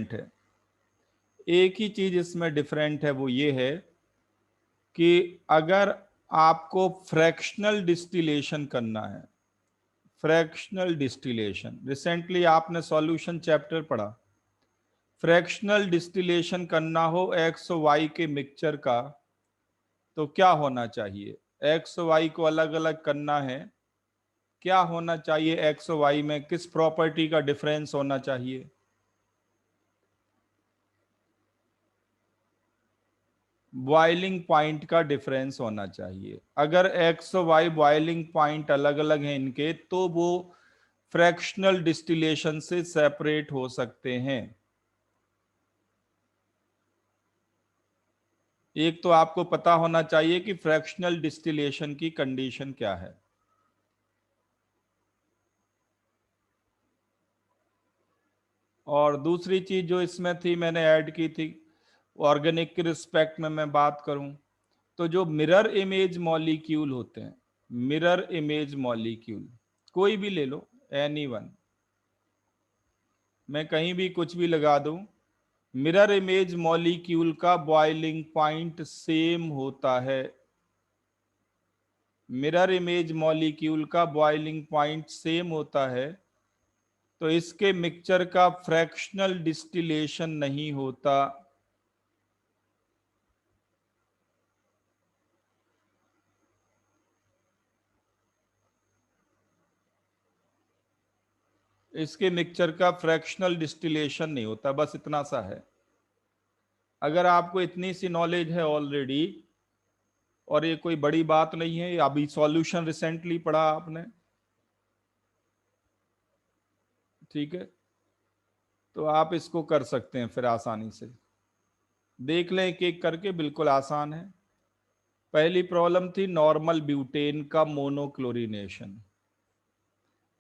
Different है। एक ही चीज इसमें डिफरेंट है, वो ये है कि अगर आपको फ्रैक्शनल डिस्टिलेशन करना है, फ्रैक्शनल डिस्टिलेशन, रिसेंटली आपने सॉल्यूशन चैप्टर पढ़ा, फ्रैक्शनल डिस्टिलेशन करना हो एक्स वाई के मिक्सचर का, तो क्या होना चाहिए? एक्स वाई को अलग अलग करना है, क्या होना चाहिए? एक्स वाई में किस प्रॉपर्टी का डिफरेंस होना चाहिए? बॉइलिंग पॉइंट का डिफरेंस होना चाहिए। अगर एक्स वाई बॉइलिंग पॉइंट अलग अलग हैं इनके, तो वो फ्रैक्शनल डिस्टिलेशन से सेपरेट हो सकते हैं। एक तो आपको पता होना चाहिए कि फ्रैक्शनल डिस्टिलेशन की कंडीशन क्या है। और दूसरी चीज जो इसमें थी, मैंने ऐड की थी, ऑर्गेनिक के रिस्पेक्ट में मैं बात करूं, तो जो मिरर इमेज मॉलिक्यूल होते हैं, मिरर इमेज मॉलिक्यूल कोई भी ले लो, एनी वन, मैं कहीं भी कुछ भी लगा दूं, मिरर इमेज मॉलिक्यूल का बॉइलिंग पॉइंट सेम होता है। मिरर इमेज मॉलिक्यूल का बॉइलिंग पॉइंट सेम होता है, तो इसके मिक्सचर का फ्रैक्शनल डिस्टिलेशन नहीं होता। इसके मिक्सचर का फ्रैक्शनल डिस्टिलेशन नहीं होता, बस इतना सा है। अगर आपको इतनी सी नॉलेज है ऑलरेडी, और ये कोई बड़ी बात नहीं है, अभी सॉल्यूशन रिसेंटली पढ़ा आपने, ठीक है, तो आप इसको कर सकते हैं फिर आसानी से। देख लें एक एक करके, बिल्कुल आसान है। पहली प्रॉब्लम थी नॉर्मल ब्यूटेन का मोनोक्लोरिनेशन।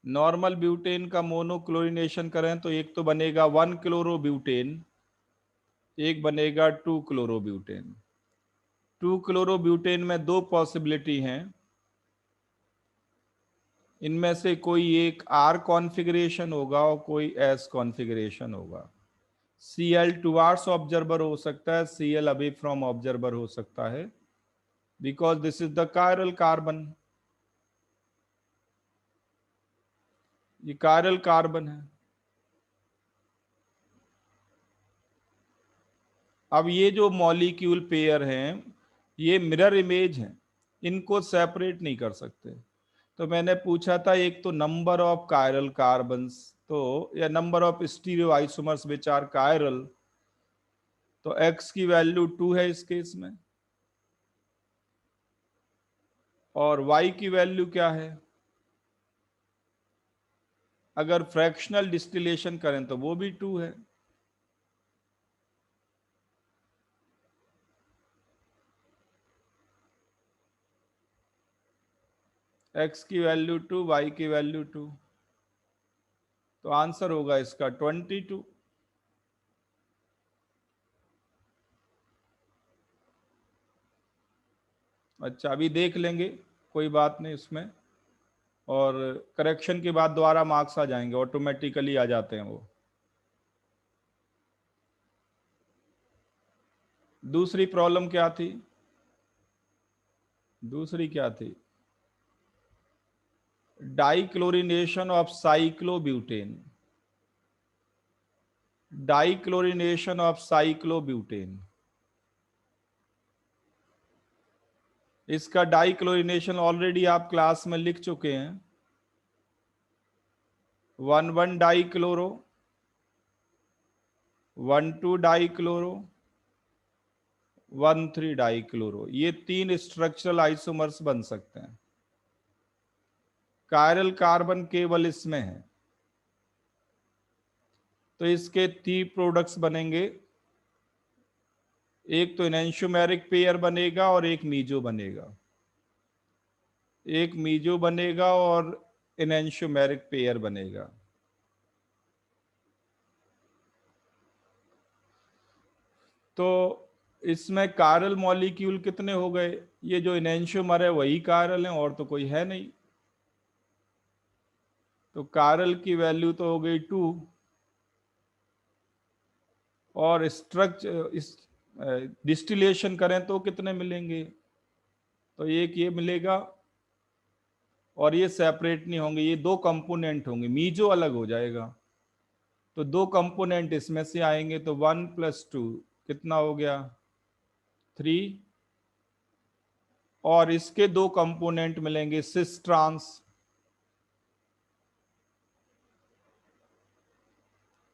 नॉर्मल ब्यूटेन का मोनोक्लोरिनेशन करें तो एक तो बनेगा 1 क्लोरोब्यूटेन, एक बनेगा 2 क्लोरोब्यूटेन। 2 क्लोरोब्यूटेन में दो पॉसिबिलिटी हैं, इनमें से कोई एक आर कॉन्फ़िगरेशन होगा और कोई एस कॉन्फ़िगरेशन होगा। Cl टुवार्ड्स ऑब्जर्वर हो सकता है, Cl अवे फ्रॉम ऑब्जर्वर हो सकता है, because this is the chiral carbon, ये कायरल कार्बन है। अब ये जो मॉलिक्यूल पेयर हैं, ये मिरर इमेज हैं, इनको सेपरेट नहीं कर सकते। तो मैंने पूछा था एक तो नंबर ऑफ कायरल कार्बन्स, तो या number of stereo isomers which are chiral, तो x की वैल्यू 2 है इस केस में, और y की वैल्यू क्या है? अगर फ्रैक्शनल डिस्टिलेशन करें तो वो भी 2 है। x की वैल्यू 2, y की वैल्यू 2, तो आंसर होगा इसका 22। अच्छा, अभी देख लेंगे, कोई बात नहीं उसमें, और करेक्शन के बाद दोबारा मार्क्स आ जाएंगे, ऑटोमेटिकली आ जाते हैं वो। दूसरी प्रॉब्लम क्या थी? दूसरी क्या थी? डाइक्लोरिनेशन ऑफ साइक्लोब्यूटेन, डाइक्लोरिनेशन ऑफ साइक्लोब्यूटेन। इसका डाइक्लोरिनेशन ऑलरेडी आप क्लास में लिख चुके हैं, 1,1 डाइक्लोरो, 1,2 डाइक्लोरो, 1,3 डाइक्लोरो, ये 3 स्ट्रक्चरल आइसोमर्स बन सकते हैं। कायरल कार्बन केवल इसमें है, तो इसके 3 प्रोडक्ट्स बनेंगे, एक तो एनेंशियोमेरिक पेयर बनेगा और एक मीजो बनेगा, एक मीजो बनेगा और एनेंशियोमेरिक पेयर बनेगा। तो इसमें कायरल मॉलिक्यूल कितने हो गए? ये जो एनेंशियोमर है वही कायरल है, और तो कोई है नहीं, तो कायरल की वैल्यू तो हो गई 2, और स्ट्रक्चर इस डिस्टिलेशन करें तो कितने मिलेंगे? तो एक ये मिलेगा और ये सेपरेट नहीं होंगे, ये दो कंपोनेंट होंगे, मीजो अलग हो जाएगा। तो दो कंपोनेंट इसमें से आएंगे, तो 1 + 2 कितना हो गया? 3। और इसके दो कंपोनेंट मिलेंगे सिस ट्रांस।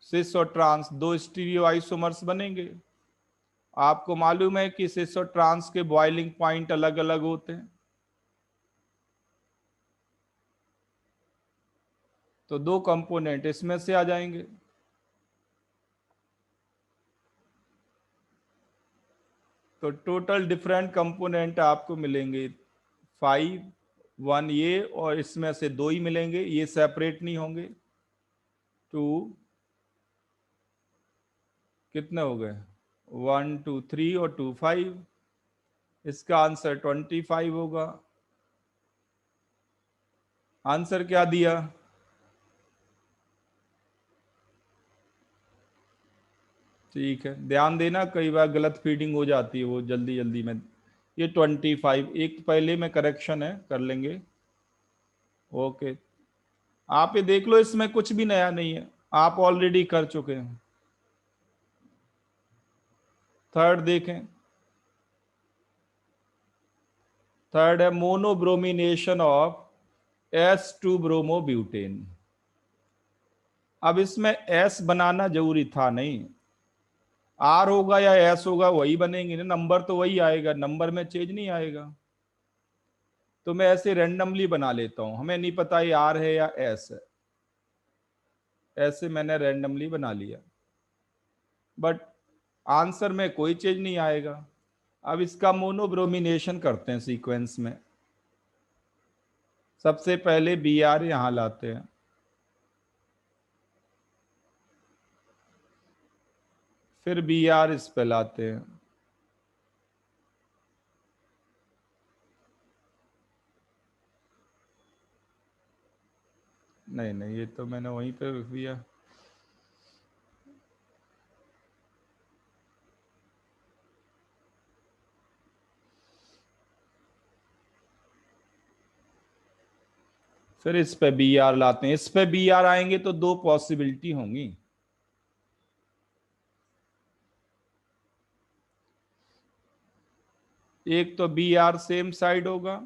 सिस और ट्रांस दो स्टीरियो आइसोमर्स बनेंगे। आपको मालूम है कि सिस और ट्रांस के बॉइलिंग पॉइंट अलग अलग होते हैं। तो दो कंपोनेंट इसमें से आ जाएंगे। तो टोटल डिफरेंट कंपोनेंट आपको मिलेंगे 5, 1 ये, और इसमें से दो ही मिलेंगे, ये सेपरेट नहीं होंगे। 2 कितने हो गए? 1 2 3 और 2 5। इसका आंसर 25 होगा। आंसर क्या दिया? ठीक है, ध्यान देना, कई बार गलत फीडिंग हो जाती है वो जल्दी जल्दी में। ये 25, एक पहले में करेक्शन है, कर लेंगे। ओके, आप ये देख लो, इसमें कुछ भी नया नहीं है, आप ऑलरेडी कर चुके हैं। थर्ड देखें। थर्ड है मोनोब्रोमिनेशन ऑफ S2 ब्रोमोब्यूटेन। अब इसमें S बनाना जरूरी था नहीं, R होगा या S होगा वही बनेंगे ना, नंबर तो वही आएगा, नंबर में चेंज नहीं आएगा। तो मैं ऐसे रैंडमली बना लेता हूं, हमें नहीं पता ये R है या S है, ऐसे मैंने रैंडमली बना लिया, बट आंसर में कोई चेंज नहीं आएगा। अब इसका मोनोब्रोमिनेशन करते हैं सीक्वेंस में। सबसे पहले Br यहां लाते हैं, फिर Br इस पे लाते हैं। नहीं नहीं, ये तो मैंने वहीं पे रख दिया। फिर इस पे Br लाते हैं, इस पे Br आएंगे तो दो पॉसिबिलिटी होंगी। एक तो Br सेम साइड होगा,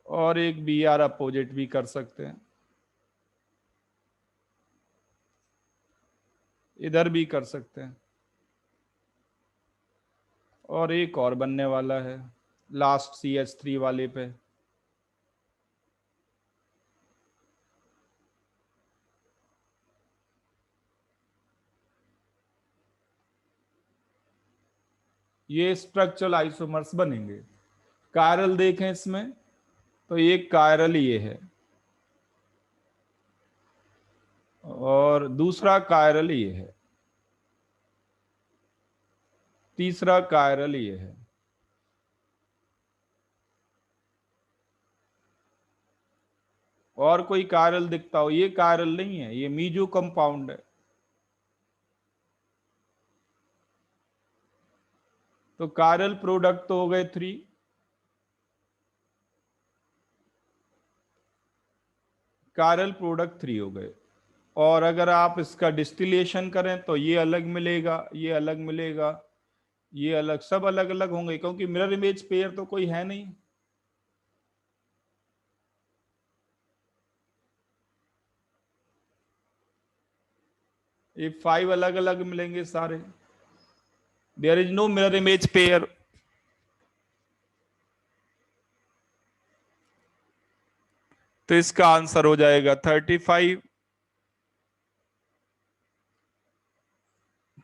और एक Br अपोजिट भी कर सकते हैं, इधर भी कर सकते हैं। और एक और बनने वाला है लास्ट CH3 वाले पे। ये स्ट्रक्चरल आइसोमर्स बनेंगे। कायरल देखें इसमें, तो एक कायरल ये है, और दूसरा कायरल ये है, तीसरा कायरल ये है। और कोई कायरल दिखता हो? ये कायरल नहीं है, ये मीजो कंपाउंड है। तो कायरल प्रोडक्ट तो हो गए 3। कायरल प्रोडक्ट 3 हो गए। और अगर आप इसका डिस्टिलेशन करें तो ये अलग मिलेगा, ये अलग मिलेगा, ये अलग, सब अलग अलग होंगे, क्योंकि मिरर इमेज पेयर तो कोई है नहीं। ये 5 अलग अलग मिलेंगे सारे। There is no mirror image pair. तो इसका आंसर हो जाएगा 35।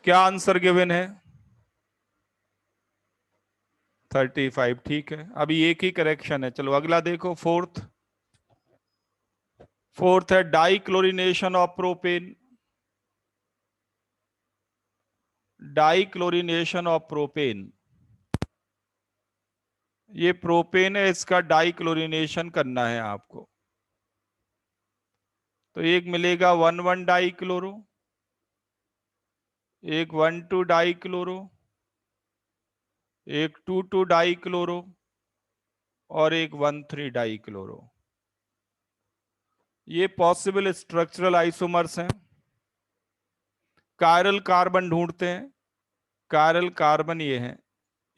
क्या आंसर गिवन है? 35, ठीक है। अभी एक ही करेक्शन है, चलो अगला देखो। फोर्थ। फोर्थ है डाइक्लोरिनेशन ऑफ प्रोपेन। डाइक्लोरिनेशन ऑफ प्रोपेन, ये प्रोपेन है, इसका डाइक्लोरिनेशन करना है आपको। तो एक मिलेगा 1,1 डाई क्लोरो, एक 1,2 डाई क्लोरो, एक 2,2 डाई क्लोरो और एक 1,3 डाई क्लोरो। ये पॉसिबल स्ट्रक्चरल आइसोमर्स हैं। कायरल कार्बन ढूंढते हैं। कायरल कार्बन ये है,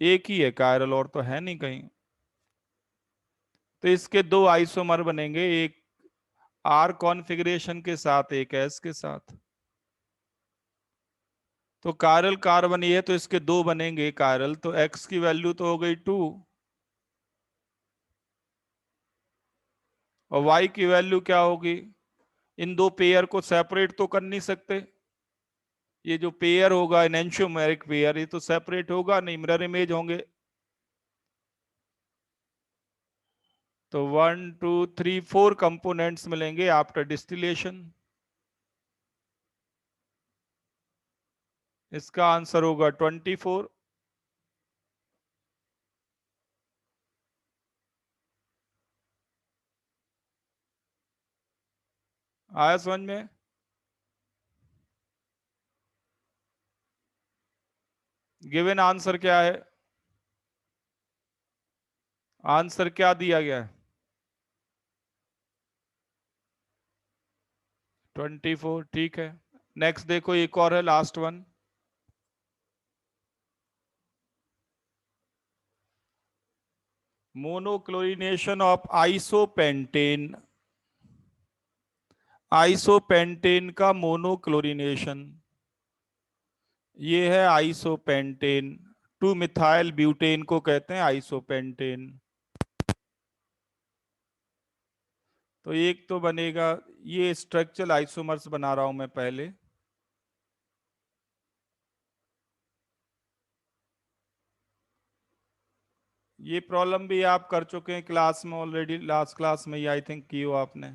एक ही है कायरल, और तो है नहीं कहीं। तो इसके दो आइसोमर बनेंगे, एक आर कॉन्फ़िगरेशन के साथ, एक एस के साथ। तो कायरल कार्बन ये है, तो इसके दो बनेंगे कायरल। तो एक्स की वैल्यू तो हो गई 2 और वाई की वैल्यू क्या होगी। इन दो पेयर को सेपरेट तो कर नहीं सकते। ये जो पेयर होगा एनेंशियोमेरिक पेयर, ये तो सेपरेट होगा नहीं, मिरर इमेज होंगे। तो 1 2 3 4 कंपोनेंट्स मिलेंगे आफ्टर डिस्टिलेशन। इसका आंसर होगा 24। आया समझ में। गिवन आंसर क्या है, आंसर क्या दिया गया है, 24। ठीक है, नेक्स्ट देखो, एक और है, last one. Monochlorination of isopentane. Isopentane का मोनोक्लोरिनेशन, ये है आइसोपेंटेन। 2 मिथाइल ब्यूटेन को कहते हैं आइसोपेंटेन। तो एक तो बनेगा, ये स्ट्रक्चरल आइसोमर्स बना रहा हूं मैं पहले। ये प्रॉब्लम भी आप कर चुके हैं क्लास में ऑलरेडी, लास्ट क्लास में, ये आई थिंक की हो आपने।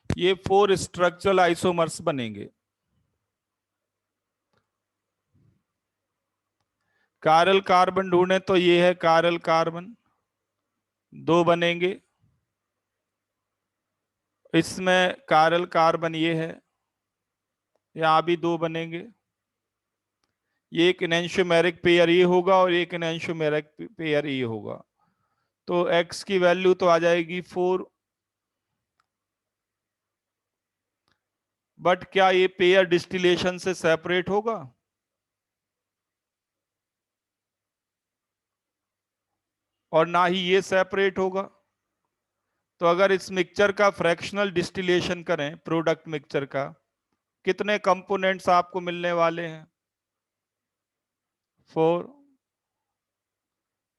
ये 4 स्ट्रक्चरल आइसोमर्स बनेंगे। कायरल कार्बन ढूंढे तो ये है कायरल कार्बन, दो बनेंगे। इसमें कायरल कार्बन ये है, यहां भी दो बनेंगे। ये एक एनेंशियोमेरिक पेयर ये होगा और एक एनेंशियोमेरिक पेयर ये होगा। तो x की वैल्यू तो आ जाएगी 4। बट क्या ये पेयर डिस्टिलेशन से सेपरेट होगा, और ना ही ये सेपरेट होगा। तो अगर इस मिक्सचर का फ्रैक्शनल डिस्टिलेशन करें, प्रोडक्ट मिक्सचर का, कितने कंपोनेंट्स आपको मिलने वाले हैं, 4।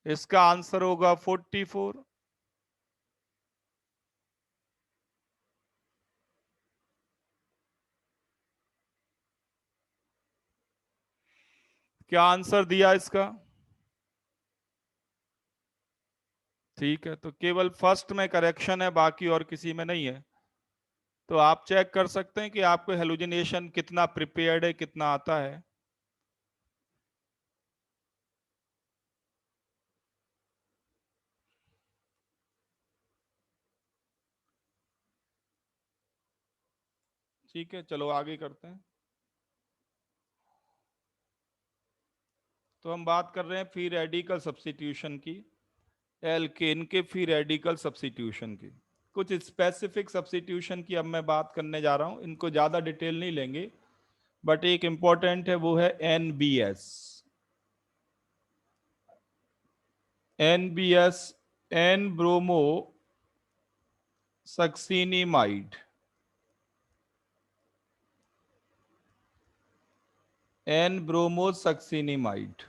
इसका आंसर होगा 44। क्या आंसर दिया इसका। ठीक है, तो केवल फर्स्ट में करेक्शन है, बाकी और किसी में नहीं है। तो आप चेक कर सकते हैं कि आपको हेलोजिनेशन कितना प्रिपेयर्ड है, कितना आता है। ठीक है, चलो आगे करते हैं। तो हम बात कर रहे हैं फ्री रेडिकल सब्स्टिट्यूशन की, एल्केन के फ्री रेडिकल सब्स्टिट्यूशन की। कुछ स्पेसिफिक सब्स्टिट्यूशन की अब मैं बात करने जा रहा हूं, इनको ज्यादा डिटेल नहीं लेंगे, बट एक इंपॉर्टेंट है, वो है NBS. NBS, N bromo succinimide. N bromo succinimide.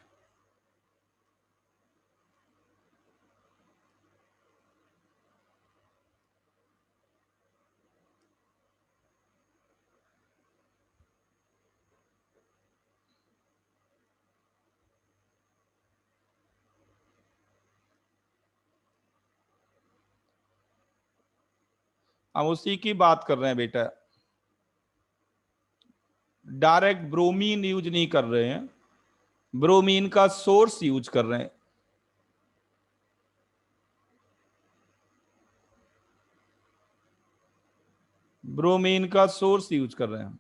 हम उसी की बात कर रहे हैं बेटा, डायरेक्ट ब्रोमीन यूज नहीं कर रहे हैं, ब्रोमीन का सोर्स यूज कर रहे हैं। ब्रोमीन का सोर्स यूज कर रहे हैं,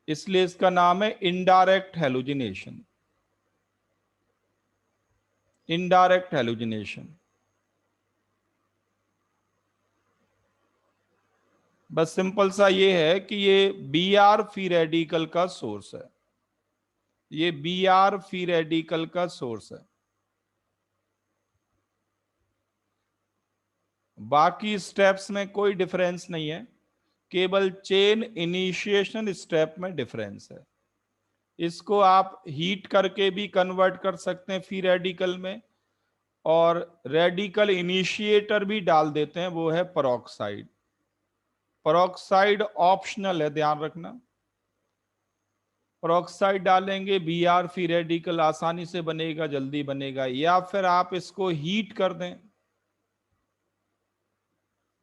इसलिए इसका नाम है इनडायरेक्ट हैलोजिनेशन। Indirect halogenation. बस सिंपल सा ये है कि ये बी आर फ्री रेडिकल का सोर्स है, ये बी आर फ्री रेडिकल का सोर्स है। बाकी स्टेप्स में कोई डिफरेंस नहीं है, केवल चेन इनिशिएशन स्टेप में डिफरेंस है। इसको आप हीट करके भी कन्वर्ट कर सकते हैं फ्री रेडिकल में, और रेडिकल इनिशिएटर भी डाल देते हैं, वो है पेरोक्साइड। पेरोक्साइड ऑप्शनल है, ध्यान रखना। पेरोक्साइड डालेंगे बी आर फ्री रेडिकल आसानी से बनेगा, जल्दी बनेगा, या फिर आप इसको हीट कर दें,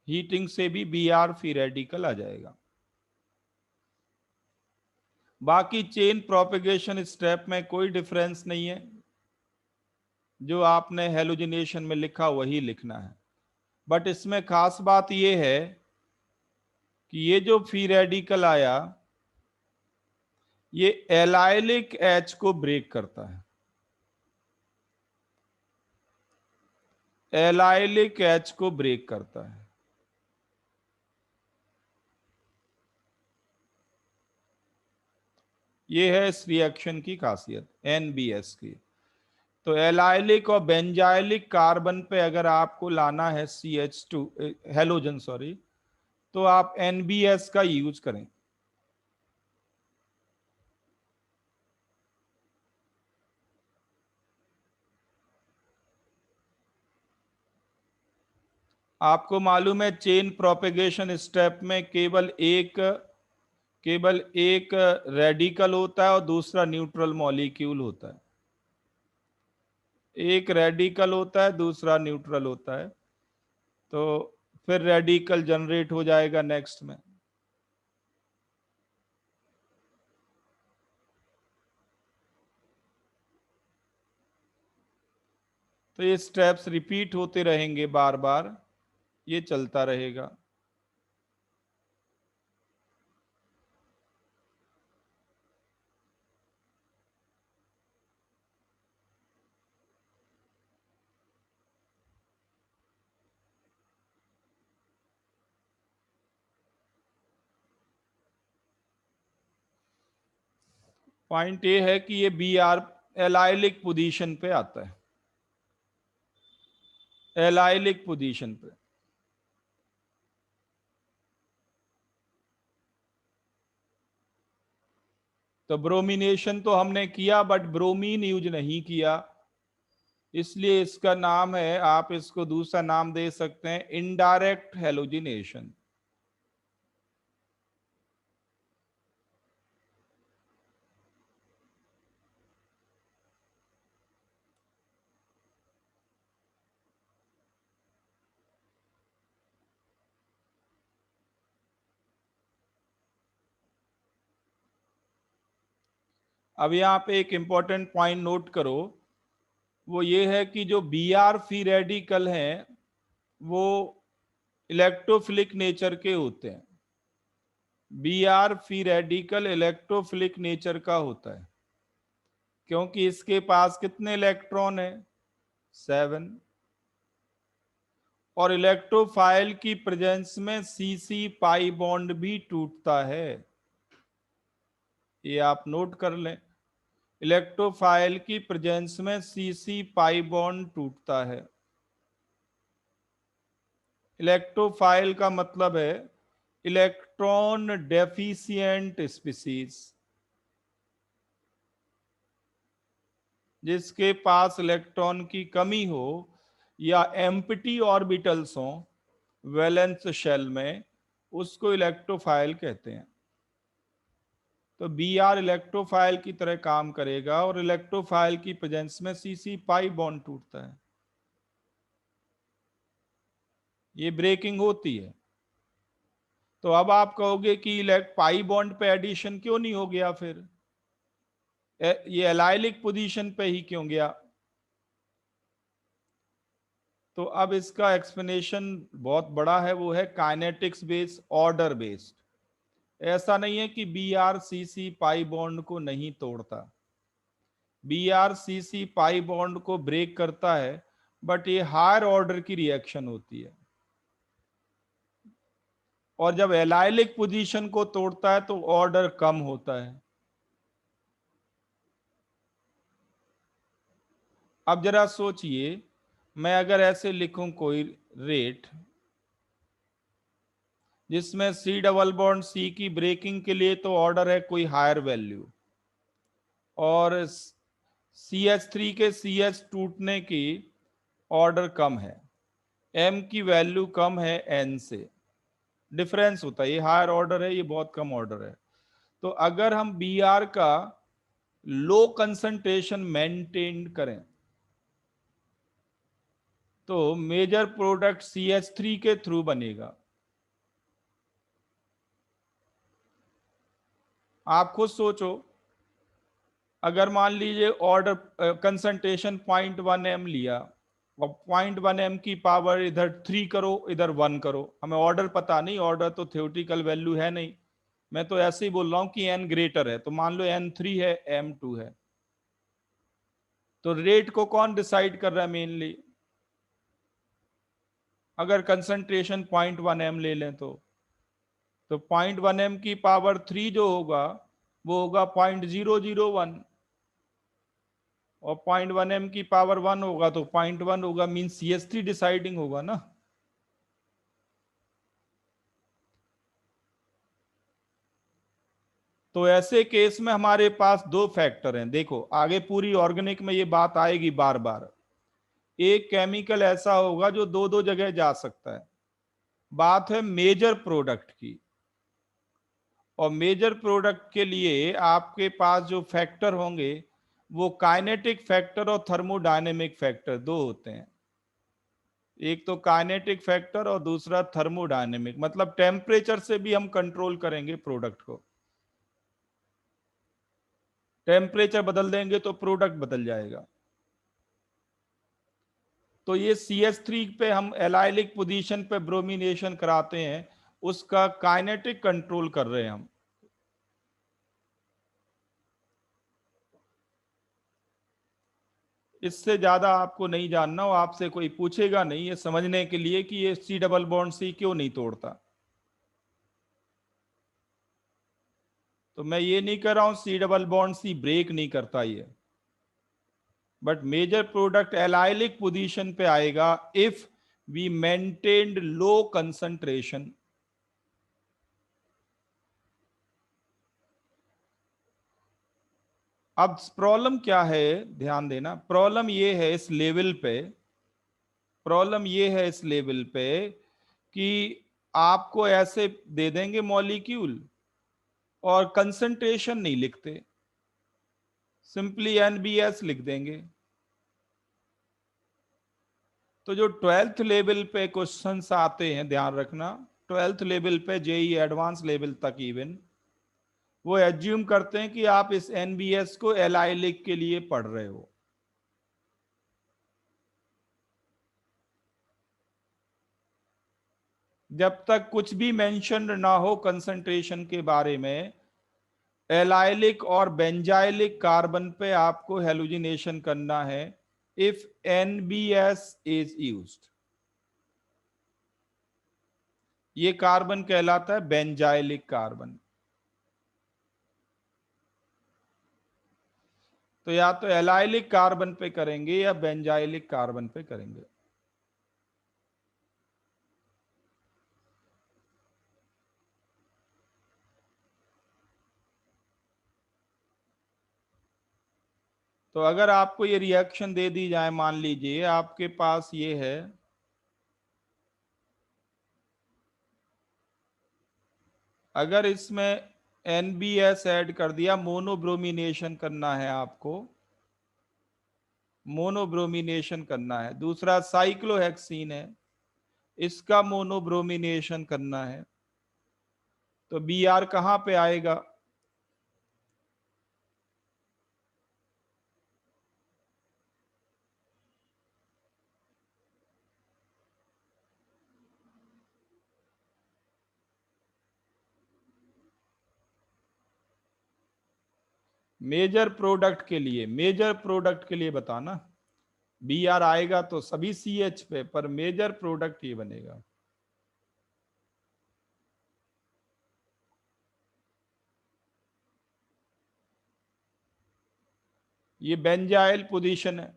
हीटिंग से भी बी आर फ्री रेडिकल आ जाएगा। बाकी चेन प्रोपेगेशन स्टेप में कोई डिफरेंस नहीं है, जो आपने हेलोजिनेशन में लिखा वही लिखना है। बट इसमें खास बात यह है कि ये जो फ्री रेडिकल आया, ये एलाइलिक एच को ब्रेक करता है, एलाइलिक एच को ब्रेक करता है। ये है इस रिएक्शन की खासियत NBS की। तो एलाइलिक और बेंजाइलिक कार्बन पे अगर आपको लाना है CH2 हेलोजन सॉरी, तो आप NBS का यूज करें। आपको मालूम है चेन प्रोपेगेशन स्टेप में केवल एक रेडिकल होता है और दूसरा न्यूट्रल मॉलिक्यूल होता है। एक रेडिकल होता है, दूसरा न्यूट्रल होता है, तो फिर रेडिकल जनरेट हो जाएगा नेक्स्ट में। तो ये स्टेप्स रिपीट होते रहेंगे, बार बार ये चलता रहेगा। पॉइंट ये है कि ये बी आर एलाइलिक पोजीशन पे आता है, एलाइलिक पोजीशन पे। तो ब्रोमिनेशन तो हमने किया, बट ब्रोमीन यूज नहीं किया, इसलिए इसका नाम है, आप इसको दूसरा नाम दे सकते हैं इनडायरेक्ट हेलोजिनेशन। अब यहाँ पे एक इंपॉर्टेंट पॉइंट नोट करो, वो ये है कि जो बी आर फ्री रेडिकल हैं वो इलेक्ट्रोफिलिक नेचर के होते हैं। B R free radical electrophilic nature का होता है, क्योंकि इसके पास कितने इलेक्ट्रॉन है? 7। और इलेक्ट्रोफाइल की प्रेजेंस में सीसी पाई बॉन्ड भी टूटता है, ये आप नोट कर लें। इलेक्ट्रोफाइल की प्रेजेंस में सीसी पाई बॉन्ड टूटता है। इलेक्ट्रोफाइल का मतलब है इलेक्ट्रॉन डेफिशिएंट स्पीसीज, जिसके पास इलेक्ट्रॉन की कमी हो या एम्प्टी ऑर्बिटल्स हो वैलेंस शेल में, उसको इलेक्ट्रोफाइल कहते हैं। तो बी आर इलेक्ट्रोफाइल की तरह काम करेगा, और इलेक्ट्रोफाइल की प्रेजेंस में सीसी पाई बॉन्ड टूटता है, ये ब्रेकिंग होती है। तो अब आप कहोगे कि पाई बॉन्ड पे एडिशन क्यों नहीं हो गया, फिर ये एलाइलिक पोजीशन पे ही क्यों गया? तो अब इसका एक्सप्लेनेशन बहुत बड़ा है, वो है काइनेटिक्स बेस्ड, ऑर्डर बेस्ड। ऐसा नहीं है कि BrCC पाई बॉन्ड को नहीं तोड़ता, BrCC पाई बॉन्ड को ब्रेक करता है, बट ये हायर ऑर्डर की रिएक्शन होती है। और जब एलाइलिक पोजीशन को तोड़ता है तो ऑर्डर कम होता है। अब जरा सोचिए, मैं अगर ऐसे लिखूं कोई रेट जिसमें C डबल बॉन्ड C की ब्रेकिंग के लिए तो ऑर्डर है कोई हायर वैल्यू, और CH3 के CH टूटने की ऑर्डर कम है, M की वैल्यू कम है N से, डिफरेंस होता है, ये हायर ऑर्डर है, ये बहुत कम ऑर्डर है। तो अगर हम Br का लो कंसंट्रेशन मेंटेन करें तो मेजर प्रोडक्ट CH3 के थ्रू बनेगा। आप खुद सोचो, अगर मान लीजिए ऑर्डर कंसंट्रेशन 0.1 m लिया और 0.1 m की पावर इधर 3 करो इधर 1 करो, हमें ऑर्डर पता नहीं, ऑर्डर तो थ्योरेटिकल वैल्यू है नहीं, मैं तो ऐसे ही बोल रहा हूं कि n ग्रेटर है, तो मान लो n3 है m2 है, तो रेट को कौन डिसाइड कर रहा है मेनली? अगर कंसंट्रेशन 0.1 m ले लें तो 0.1 m की पावर 3 जो होगा वो होगा 0.001, और 0.1 m की पावर 1 होगा तो 0.1 होगा, मीन CH3 डिसाइडिंग होगा ना। तो ऐसे केस में हमारे पास दो फैक्टर हैं, देखो आगे पूरी ऑर्गेनिक में ये बात आएगी बार बार। एक केमिकल ऐसा होगा जो दो दो जगह जा सकता है, बात है मेजर प्रोडक्ट की, और मेजर प्रोडक्ट के लिए आपके पास जो फैक्टर होंगे वो काइनेटिक फैक्टर और थर्मोडायनेमिक फैक्टर दो होते हैं। एक तो काइनेटिक फैक्टर और दूसरा थर्मोडायनेमिक, मतलब टेम्परेचर से भी हम कंट्रोल करेंगे प्रोडक्ट को, टेम्परेचर बदल देंगे तो प्रोडक्ट बदल जाएगा। तो ये CH3 पे हम एलाइलिक पोजीशन पे ब्रोमिनेशन कराते हैं, उसका काइनेटिक कंट्रोल कर रहे हैं हम। इससे ज्यादा आपको नहीं जानना हो, आपसे कोई पूछेगा नहीं ये समझने के लिए कि ये C डबल बॉन्ड C क्यों नहीं तोड़ता। तो मैं ये नहीं कर रहा हूं C double bond C break नहीं करता ये, but major product allylic position पे आएगा if we maintained low concentration. अब प्रॉब्लम क्या है, ध्यान देना, प्रॉब्लम ये है इस लेवल पे, प्रॉब्लम ये है इस लेवल पे कि आपको ऐसे दे देंगे मॉलिक्यूल और कंसंट्रेशन नहीं लिखते, सिंपली NBS लिख देंगे। तो जो 12th लेवल पे क्वेश्चंस आते हैं, ध्यान रखना, 12th लेवल पे जेई एडवांस लेवल तक इवन, वो एज्यूम करते हैं कि आप इस NBS को एलाइलिक के लिए पढ़ रहे हो। जब तक कुछ भी मेंशन ना हो कंसंट्रेशन के बारे में, एलाइलिक और बेंजाइलिक कार्बन पे आपको हेलोजिनेशन करना है इफ NBS इज यूज्ड। ये कार्बन कहलाता है बेंजाइलिक कार्बन। तो या तो एलाइलिक कार्बन पे करेंगे या बेंजाइलिक कार्बन पे करेंगे। तो अगर आपको ये रिएक्शन दे दी जाए, मान लीजिए आपके पास ये है, अगर इसमें NBS ऐड कर दिया, मोनोब्रोमिनेशन करना है आपको, मोनोब्रोमिनेशन करना है, दूसरा साइक्लोहेक्सीन है, इसका मोनोब्रोमिनेशन करना है, तो Br कहां पे आएगा? मेजर प्रोडक्ट के लिए बताना, बी आर आएगा तो सभी सी एच पे, पर मेजर प्रोडक्ट ये बनेगा। ये बेंजाइल पोजीशन है।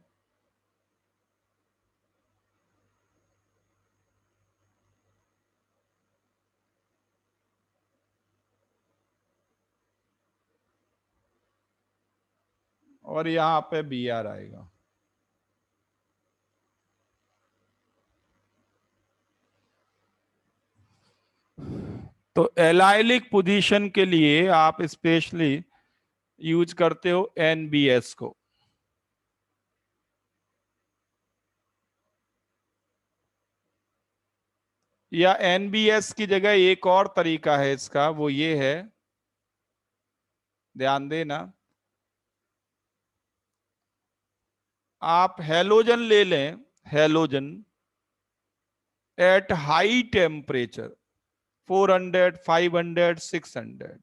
और यहां पे बी आर आएगा। तो एलाइलिक पोजीशन के लिए आप स्पेशली यूज करते हो एनबीएस को। या एनबीएस की जगह एक और तरीका है इसका, वो ये है, ध्यान देना, आप हेलोजन ले लें, हेलोजन एट हाई टेम्परेचर 400, 500, 600,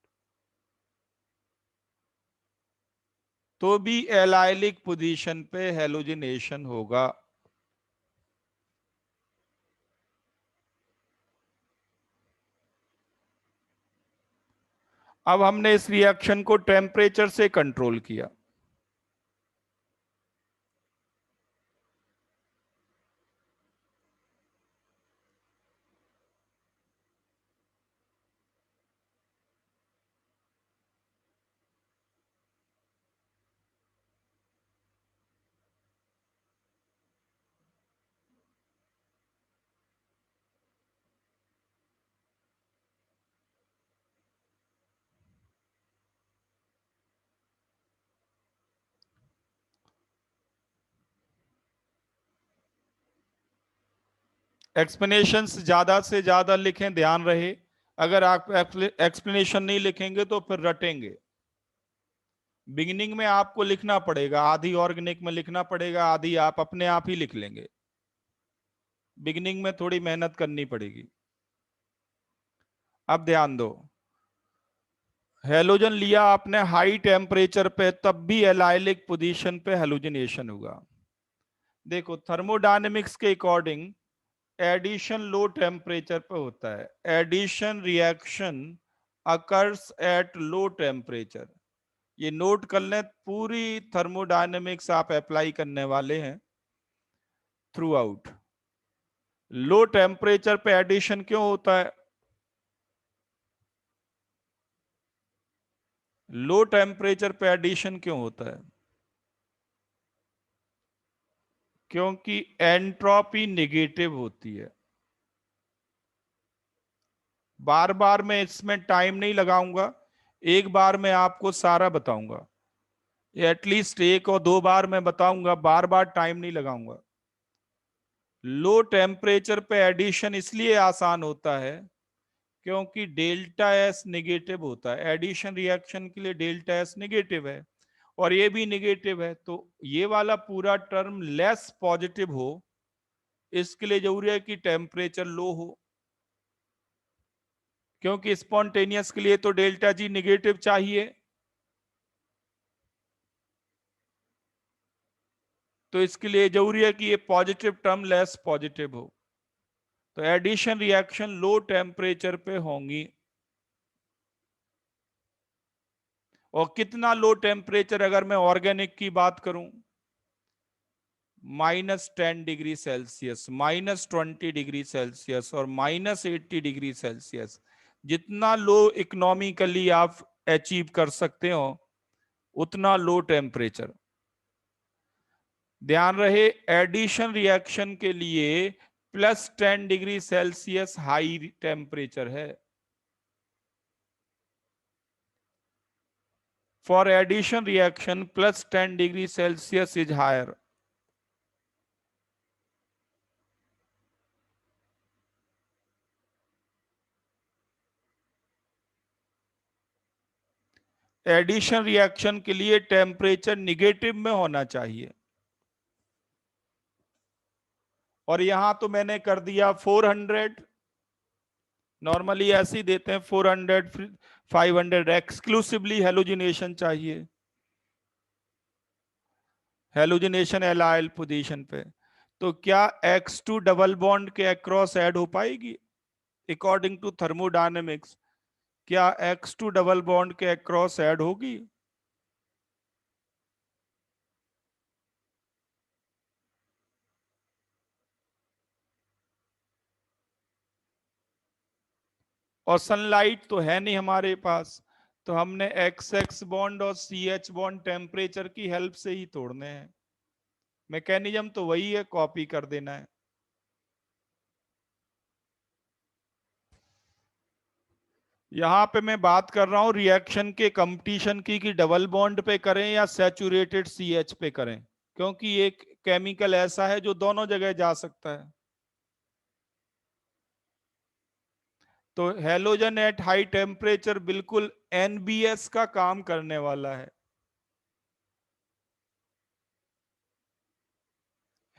तो भी एलाइलिक पोजीशन पे हेलोजिनेशन होगा। अब हमने इस रिएक्शन को टेम्परेचर से कंट्रोल किया। एक्सप्लेनेशंस ज्यादा से ज्यादा लिखें, ध्यान रहे, अगर आप एक्सप्लेनेशन नहीं लिखेंगे तो फिर रटेंगे। बिगिनिंग में आपको लिखना पड़ेगा, आधी ऑर्गेनिक में लिखना पड़ेगा, आधी आप अपने आप ही लिख लेंगे। बिगिनिंग में थोड़ी मेहनत करनी पड़ेगी। अब ध्यान दो, हेलोजन लिया आपने हाई टेम्परेचर पे, तब भी एलाइलिक पोजीशन पे हेलोजिनेशन होगा। देखो थर्मोडायनेमिक्स के अकॉर्डिंग एडिशन लो टेम्परेचर पे होता है, addition reaction occurs at low temperature. ये नोट कर लें, पूरी थर्मोडायनेमिक्स आप अप्लाई करने वाले हैं थ्रू आउट। लो टेम्परेचर पे एडिशन क्यों होता है? लो टेम्परेचर पे एडिशन क्यों होता है? क्योंकि एंट्रोपी नेगेटिव होती है। बार बार मैं इसमें टाइम नहीं लगाऊंगा, एक बार मैं आपको सारा बताऊंगा, एटलीस्ट एक और दो बार मैं बताऊंगा, बार बार टाइम नहीं लगाऊंगा। लो टेम्परेचर पे एडिशन इसलिए आसान होता है क्योंकि डेल्टा एस निगेटिव होता है। एडिशन रिएक्शन के लिए डेल्टा एस निगेटिव है और ये भी निगेटिव है, तो ये वाला पूरा टर्म लेस पॉजिटिव हो, इसके लिए जरूरी है कि टेम्परेचर लो हो, क्योंकि स्पॉन्टेनियस के लिए तो डेल्टा जी निगेटिव चाहिए। तो इसके लिए जरूरी है कि ये पॉजिटिव टर्म लेस पॉजिटिव हो। तो एडिशन रिएक्शन लो टेम्परेचर पे होंगी। और कितना लो टेम्परेचर, अगर मैं ऑर्गेनिक की बात करूं, -10 डिग्री सेल्सियस, -20 डिग्री सेल्सियस और -80 डिग्री सेल्सियस, जितना लो इकोनॉमिकली आप अचीव कर सकते हो उतना लो टेम्परेचर। ध्यान रहे, एडिशन रिएक्शन के लिए +10 डिग्री सेल्सियस हाई टेम्परेचर है। For addition reaction +10 degree Celsius is higher. Addition reaction के लिए टेम्परेचर निगेटिव में होना चाहिए, और यहां तो मैंने कर दिया 400। नॉर्मली ऐसे ही देते हैं 400, 500, एक्सक्लूसिवली हेलोजिनेशन चाहिए। हेलोजिनेशन एलाइल पोजीशन पे, तो क्या X2 डबल बॉन्ड के अक्रॉस ऐड हो पाएगी? अकॉर्डिंग टू थर्मोडायनेमिक्स, क्या X2 डबल बॉन्ड के अक्रॉस ऐड होगी? और सनलाइट तो है नहीं हमारे पास, तो हमने XX बॉन्ड और CH बॉन्ड टेम्परेचर की हेल्प से ही तोड़ने हैं। मैकेनिज्म तो वही है, कॉपी कर देना है। यहां पे मैं बात कर रहा हूं रिएक्शन के कंपटीशन की, कि डबल बॉन्ड पे करें या सैचुरेटेड CH पे करें, क्योंकि एक केमिकल ऐसा है जो दोनों जगह जा सकता है। तो हेलोजन एट हाई टेम्परेचर बिल्कुल NBS का काम करने वाला है।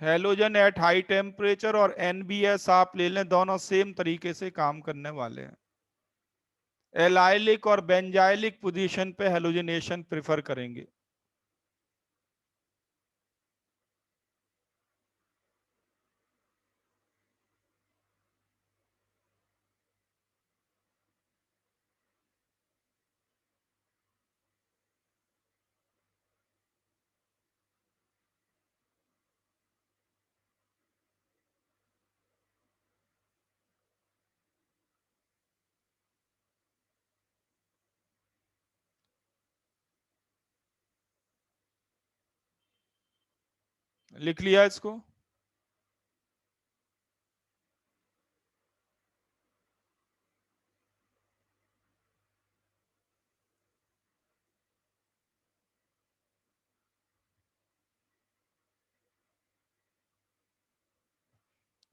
हेलोजन एट हाई टेम्परेचर और NBS आप ले लें, दोनों सेम तरीके से काम करने वाले हैं। एलाइलिक और बेंजाइलिक पोजीशन पे हेलोजनेशन प्रेफर करेंगे। लिख लिया इसको?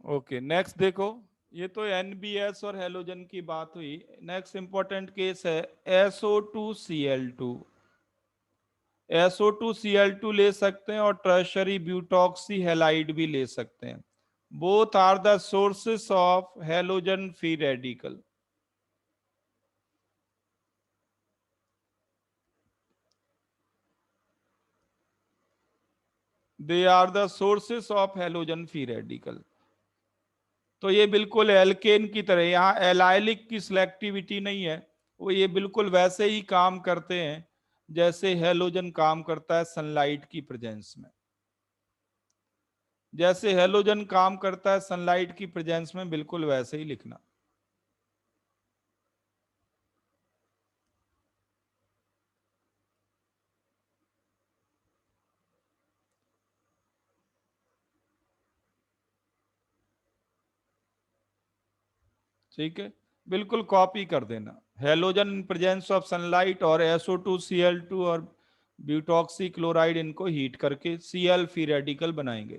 ओके, नेक्स्ट देखो। ये तो NBS और हेलोजन की बात हुई। नेक्स्ट इंपॉर्टेंट केस है SO2Cl2। SO2Cl2 ले सकते हैं और टर्शरी ब्यूटॉक्सी हेलाइड भी ले सकते हैं। Both are the sources of halogen free radical. They are the sources of halogen free radical. तो ये बिल्कुल एल्केन की तरह, यहाँ एलाइलिक की सिलेक्टिविटी नहीं है, वो ये बिल्कुल वैसे ही काम करते हैं जैसे हेलोजन काम करता है सनलाइट की प्रेजेंस में। जैसे हेलोजन काम करता है सनलाइट की प्रेजेंस में, बिल्कुल वैसे ही लिखना। ठीक है, बिल्कुल कॉपी कर देना। Halogen in presence of sunlight और SO2Cl2 और ब्यूटॉक्सी क्लोराइड, इनको हीट करके Cl फ्री रेडिकल बनाएंगे।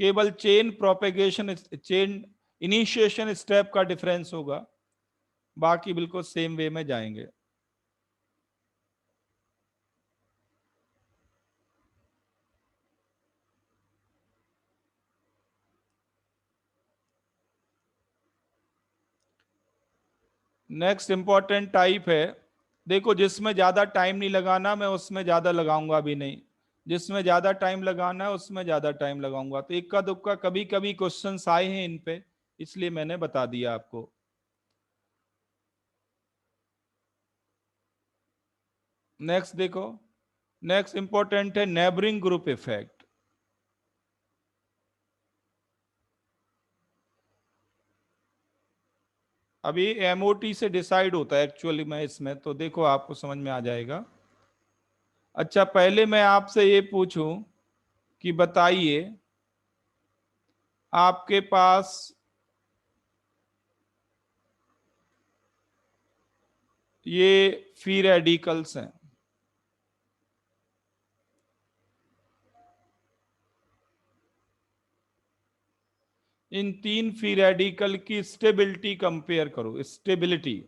केवल chain propagation, chain initiation step का डिफरेंस होगा, बाकी बिल्कुल सेम वे में जाएंगे। नेक्स्ट इंपॉर्टेंट टाइप है, देखो जिसमें ज्यादा टाइम नहीं लगाना मैं उसमें ज्यादा लगाऊंगा भी नहीं, जिसमें ज्यादा टाइम लगाना है उसमें ज्यादा टाइम लगाऊंगा। तो इक्का दुक्का कभी कभी क्वेश्चंस आए हैं इन पे, इसलिए मैंने बता दिया आपको। नेक्स्ट देखो, नेक्स्ट इंपॉर्टेंट है नेबरिंग ग्रुप इफेक्ट। अभी MOT से डिसाइड होता है एक्चुअली में इसमें, तो देखो आपको समझ में आ जाएगा। अच्छा, पहले मैं आपसे ये पूछूं कि बताइए, आपके पास ये फ्री रेडिकल्स हैं, इन तीन फ्री रेडिकल की स्टेबिलिटी कंपेयर करो, स्टेबिलिटी।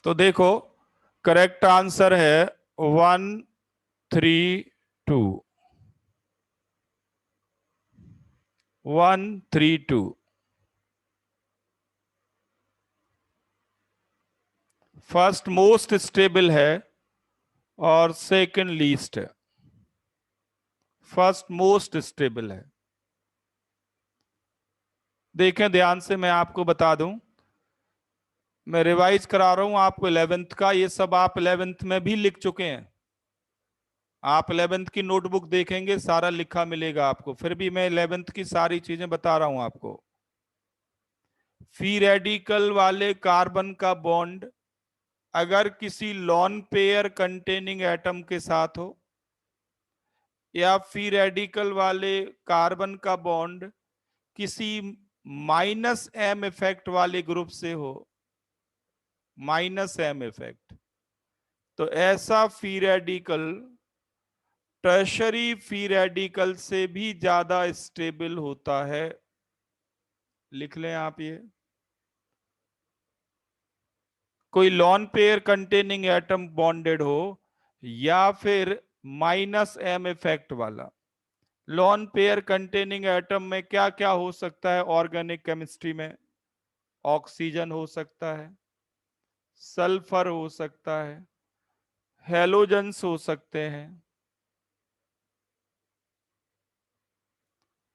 तो देखो करेक्ट आंसर है 132। 132 फर्स्ट मोस्ट स्टेबल है और सेकंड लीस्ट है। फर्स्ट मोस्ट स्टेबल है। देखें ध्यान से, मैं आपको बता दूं, मैं रिवाइज करा रहा हूं आपको 11th का। ये सब आप 11th में भी लिख चुके हैं। आप 11th की नोटबुक देखेंगे, सारा लिखा मिलेगा आपको। फिर भी मैं 11th की सारी चीजें बता रहा हूं आपको। फ्री रेडिकल वाले कार्बन का बॉन्ड अगर किसी लॉन पेयर कंटेनिंग एटम के साथ हो, या फ्री रेडिकल वाले कार्बन का बॉन्ड किसी माइनस एम इफेक्ट वाले ग्रुप से हो, माइनस एम इफेक्ट, तो ऐसा free radical tertiary free radical से भी ज्यादा स्टेबल होता है। लिख लें आप ये। कोई lone pair containing atom bonded हो या फिर माइनस एम इफेक्ट वाला। लॉन पेयर कंटेनिंग एटम में क्या क्या हो सकता है ऑर्गेनिक केमिस्ट्री में? ऑक्सीजन हो सकता है, सल्फर हो सकता है, हेलोजेंस हो सकते हैं,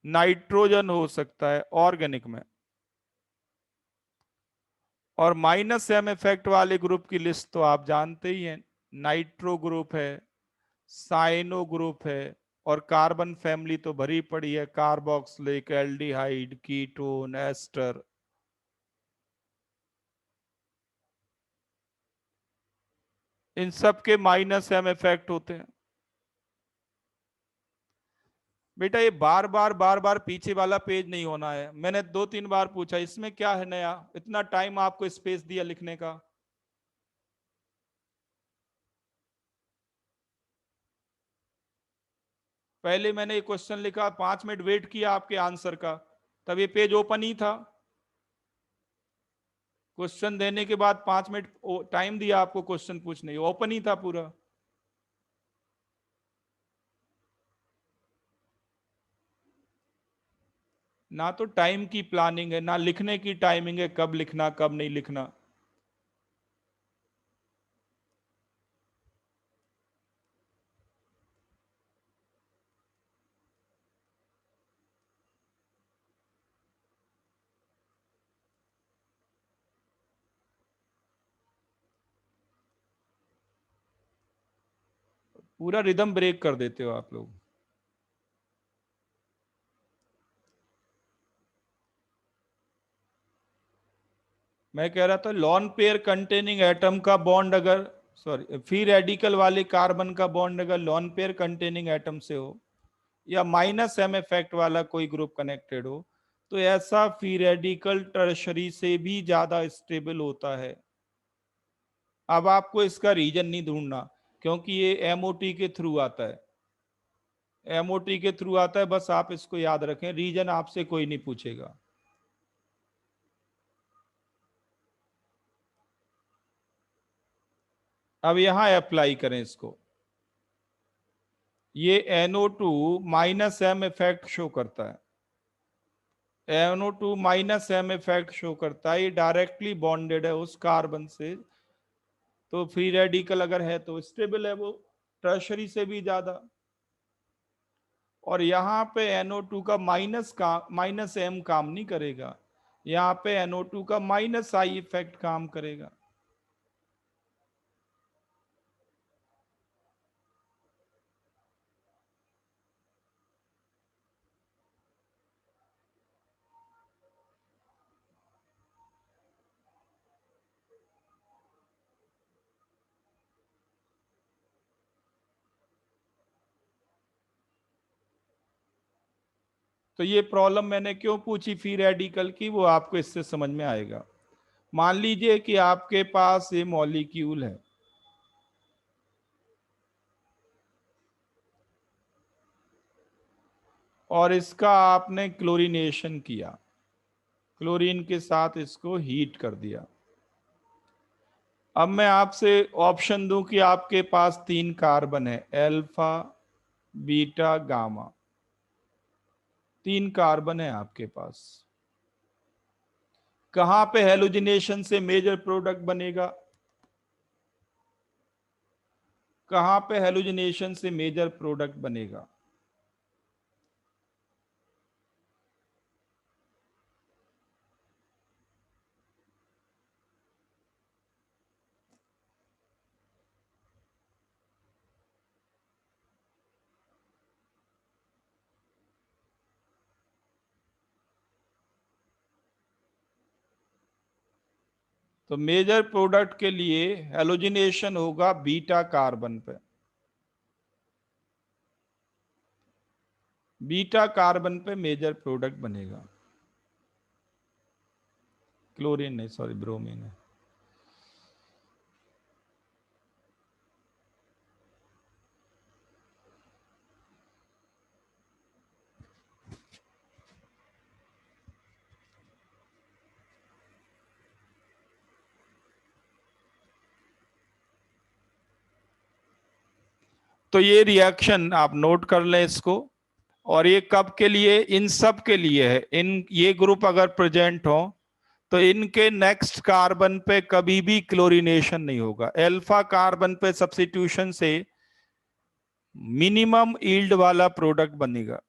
नाइट्रोजन हो सकता है ऑर्गेनिक में। और माइनस एम इफेक्ट वाले ग्रुप की लिस्ट तो आप जानते ही हैं। नाइट्रो ग्रुप है, साइनो ग्रुप है, और कार्बन फैमिली तो भरी पड़ी है, कार्बोक्सिलिक, एल्डिहाइड, कीटोन, एस्टर। इन सब के माइनस एम इफेक्ट होते हैं। बेटा ये बार बार पीछे वाला पेज नहीं होना है। मैंने 2-3 बार पूछा इसमें क्या है नया, इतना टाइम आपको स्पेस दिया लिखने का। पहले मैंने ये क्वेश्चन लिखा, 5 मिनट वेट किया आपके आंसर का, तब ये पेज ओपन ही था। क्वेश्चन देने के बाद 5 मिनट टाइम दिया आपको क्वेश्चन पूछने, ओपन ही था पूरा। ना तो टाइम की प्लानिंग है, ना लिखने की टाइमिंग है, कब लिखना कब नहीं लिखना। पूरा रिदम ब्रेक कर देते हो आप लोग। मैं कह रहा था लॉन पेयर कंटेनिंग एटम का बॉन्ड अगर, सॉरी, फ्री रेडिकल वाले कार्बन का बॉन्ड अगर लॉन पेयर कंटेनिंग एटम से हो या माइनस एम इफेक्ट वाला कोई ग्रुप कनेक्टेड हो, तो ऐसा फ्री रेडिकल टर्शरी से भी ज्यादा स्टेबल होता है। अब आपको इसका रीजन नहीं ढूंढना, क्योंकि ये एमओटी के थ्रू आता है। एमओटी के थ्रू आता है, बस आप इसको याद रखें, रीजन आपसे कोई नहीं पूछेगा। अब यहां अप्लाई करें इसको। ये NO2 minus M effect show करता है। NO2 minus M effect show करता है, ये डायरेक्टली बॉन्डेड है उस कार्बन से, तो फ्री रेडिकल अगर है तो स्टेबल है वो, टर्शरी से भी ज्यादा। और यहाँ पे NO2 का माइनस एम काम नहीं करेगा, यहाँ पे NO2 का माइनस आई इफेक्ट काम करेगा। तो ये प्रॉब्लम मैंने क्यों पूछी फ्री रेडिकल की, वो आपको इससे समझ में आएगा। मान लीजिए कि आपके पास ये मॉलिक्यूल है और इसका आपने क्लोरीनेशन किया, क्लोरीन के साथ इसको हीट कर दिया। अब मैं आपसे ऑप्शन दूं कि आपके पास 3 कार्बन है, अल्फा, बीटा, गामा, 3 कार्बन है आपके पास। कहां पे हेलोजिनेशन से मेजर प्रोडक्ट बनेगा? कहां पे हेलोजिनेशन से मेजर प्रोडक्ट बनेगा? तो मेजर प्रोडक्ट के लिए हेलोजिनेशन होगा बीटा कार्बन पे। बीटा कार्बन पे मेजर प्रोडक्ट बनेगा। क्लोरीन नहीं, सॉरी, ब्रोमीन है। तो ये रिएक्शन आप नोट कर लें इसको। और ये कब के लिए? इन सब के लिए है। इन ये ग्रुप अगर प्रेजेंट हो तो इनके नेक्स्ट कार्बन पे कभी भी क्लोरीनेशन नहीं होगा। अल्फा कार्बन पे सब्स्टिट्यूशन से मिनिमम यील्ड वाला प्रोडक्ट बनेगा।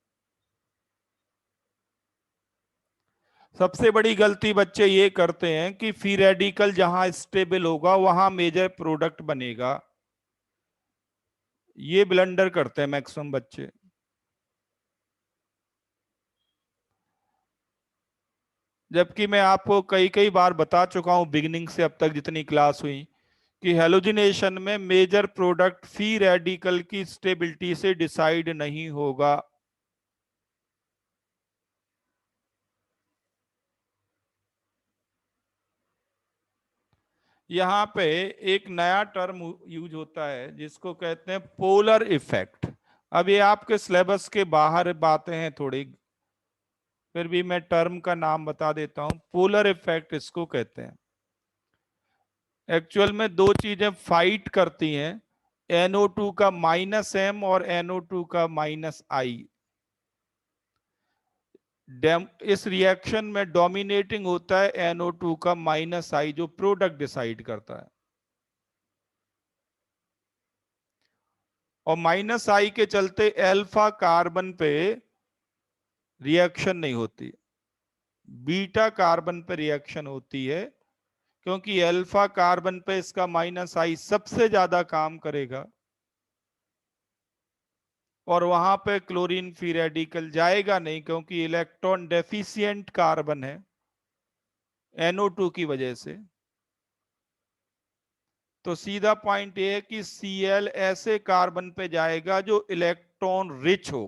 सबसे बड़ी गलती बच्चे ये करते हैं कि फ्री रेडिकल जहां स्टेबल होगा वहां मेजर प्रोडक्ट बनेगा। ये ब्लंडर करते हैं मैक्सिमम बच्चे। जबकि मैं आपको कई कई बार बता चुका हूं बिगिनिंग से अब तक जितनी क्लास हुई कि हेलोजिनेशन में मेजर प्रोडक्ट फ्री रेडिकल की स्टेबिलिटी से डिसाइड नहीं होगा। यहां पे एक नया टर्म यूज होता है जिसको कहते हैं पोलर इफेक्ट। अब ये आपके सिलेबस के बाहर बातें हैं थोड़ी, फिर भी मैं टर्म का नाम बता देता हूं। पोलर इफेक्ट इसको कहते हैं। एक्चुअल में दो चीजें फाइट करती हैं, NO2 का -M और NO2 का -I। इस रिएक्शन में डोमिनेटिंग होता है NO2 का -I, जो प्रोडक्ट डिसाइड करता है। और -I के चलते अल्फा कार्बन पे रिएक्शन नहीं होती, बीटा कार्बन पे रिएक्शन होती है, क्योंकि अल्फा कार्बन पे इसका -I सबसे ज्यादा काम करेगा और वहां पे क्लोरीन फ्री रेडिकल जाएगा नहीं, क्योंकि इलेक्ट्रॉन डेफिशिएंट कार्बन है NO2 की वजह से। तो सीधा पॉइंट ये है कि Cl ऐसे कार्बन पे जाएगा जो इलेक्ट्रॉन रिच हो।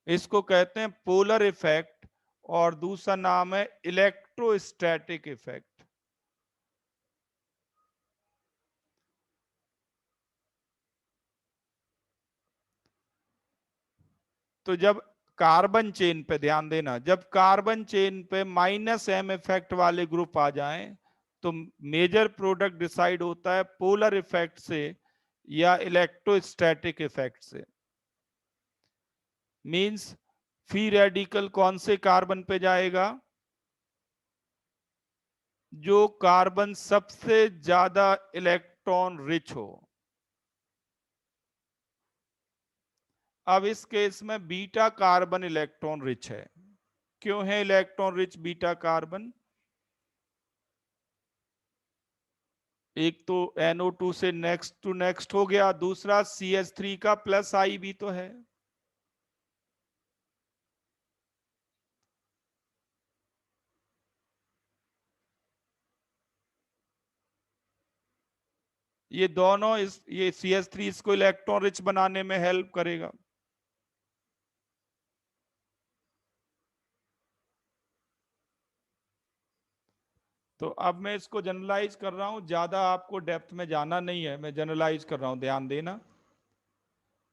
इसको कहते हैं पोलर इफेक्ट, और दूसरा नाम है इलेक्ट्रोस्टैटिक इफेक्ट। तो जब कार्बन चेन पे ध्यान देना, जब कार्बन चेन पे -M इफेक्ट वाले ग्रुप आ जाएं तो मेजर प्रोडक्ट डिसाइड होता है पोलर इफेक्ट से या इलेक्ट्रोस्टैटिक इफेक्ट से। मींस फ्री रेडिकल कौन से कार्बन पे जाएगा? जो कार्बन सबसे ज्यादा इलेक्ट्रॉन रिच हो। अब इस केस में बीटा कार्बन इलेक्ट्रॉन रिच है। क्यों है इलेक्ट्रॉन रिच बीटा कार्बन? एक तो NO2 से नेक्स्ट टू नेक्स्ट हो गया, दूसरा CH3 का +I भी तो है। ये दोनों ये CH3 इसको इलेक्ट्रॉन रिच बनाने में हेल्प करेगा। तो अब मैं इसको जनरलाइज कर रहा हूं, ज्यादा आपको डेप्थ में जाना नहीं है, मैं जनरलाइज कर रहा हूं। ध्यान देना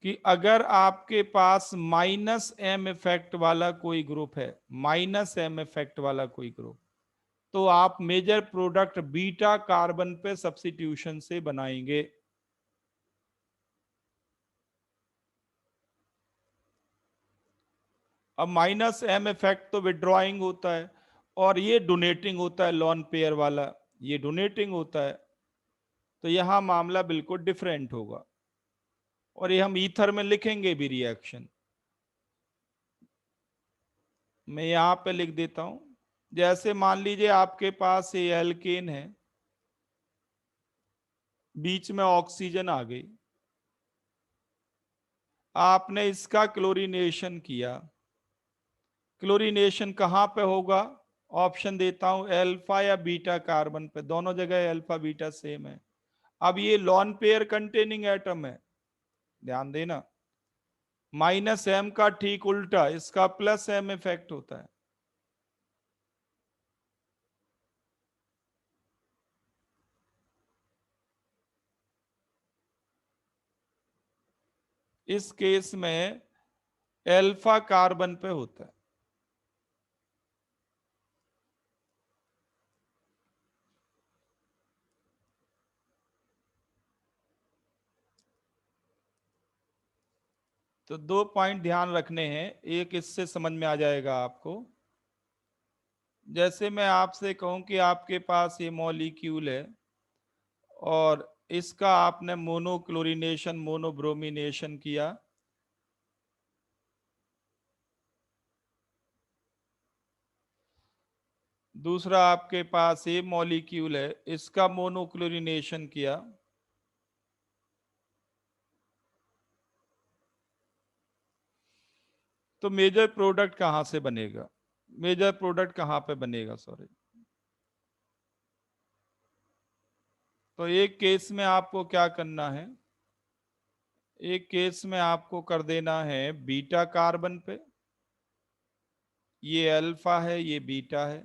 कि अगर आपके पास -M इफेक्ट वाला कोई ग्रुप है, -M इफेक्ट वाला कोई ग्रुप, तो आप मेजर प्रोडक्ट बीटा कार्बन पे सब्स्टिट्यूशन से बनाएंगे। अब माइनस एम इफेक्ट तो विड्रॉइंग होता है और ये डोनेटिंग होता है, लॉन पेयर वाला ये डोनेटिंग होता है। तो यहां मामला बिल्कुल डिफरेंट होगा और ये हम ईथर में लिखेंगे भी रिएक्शन। मैं यहां पे लिख देता हूं, जैसे मान लीजिए आपके पास ये एल्केन है, बीच में ऑक्सीजन आ गई, आपने इसका क्लोरीनेशन किया। क्लोरीनेशन कहां पे होगा? ऑप्शन देता हूं, अल्फा या बीटा कार्बन पे, दोनों जगह अल्फा बीटा सेम है। अब ये लॉन पेयर कंटेनिंग एटम है, ध्यान देना। माइनस एम का ठीक उल्टा, इसका प्लस एम इफेक्ट होता है। इस केस में अल्फा कार्बन पे होता है। तो 2 पॉइंट ध्यान रखने हैं, एक इससे समझ में आ जाएगा आपको। जैसे मैं आपसे कहूं कि आपके पास ये मॉलिक्यूल है और इसका आपने मोनोक्लोरीनेशन मोनोब्रोमिनेशन किया, दूसरा आपके पास ये मॉलिक्यूल है, इसका मोनोक्लोरीनेशन किया, तो मेजर प्रोडक्ट कहां से बनेगा? मेजर प्रोडक्ट कहां पे बनेगा, सॉरी। तो एक केस में आपको क्या करना है, एक केस में आपको कर देना है बीटा कार्बन पे, ये अल्फा है ये बीटा है।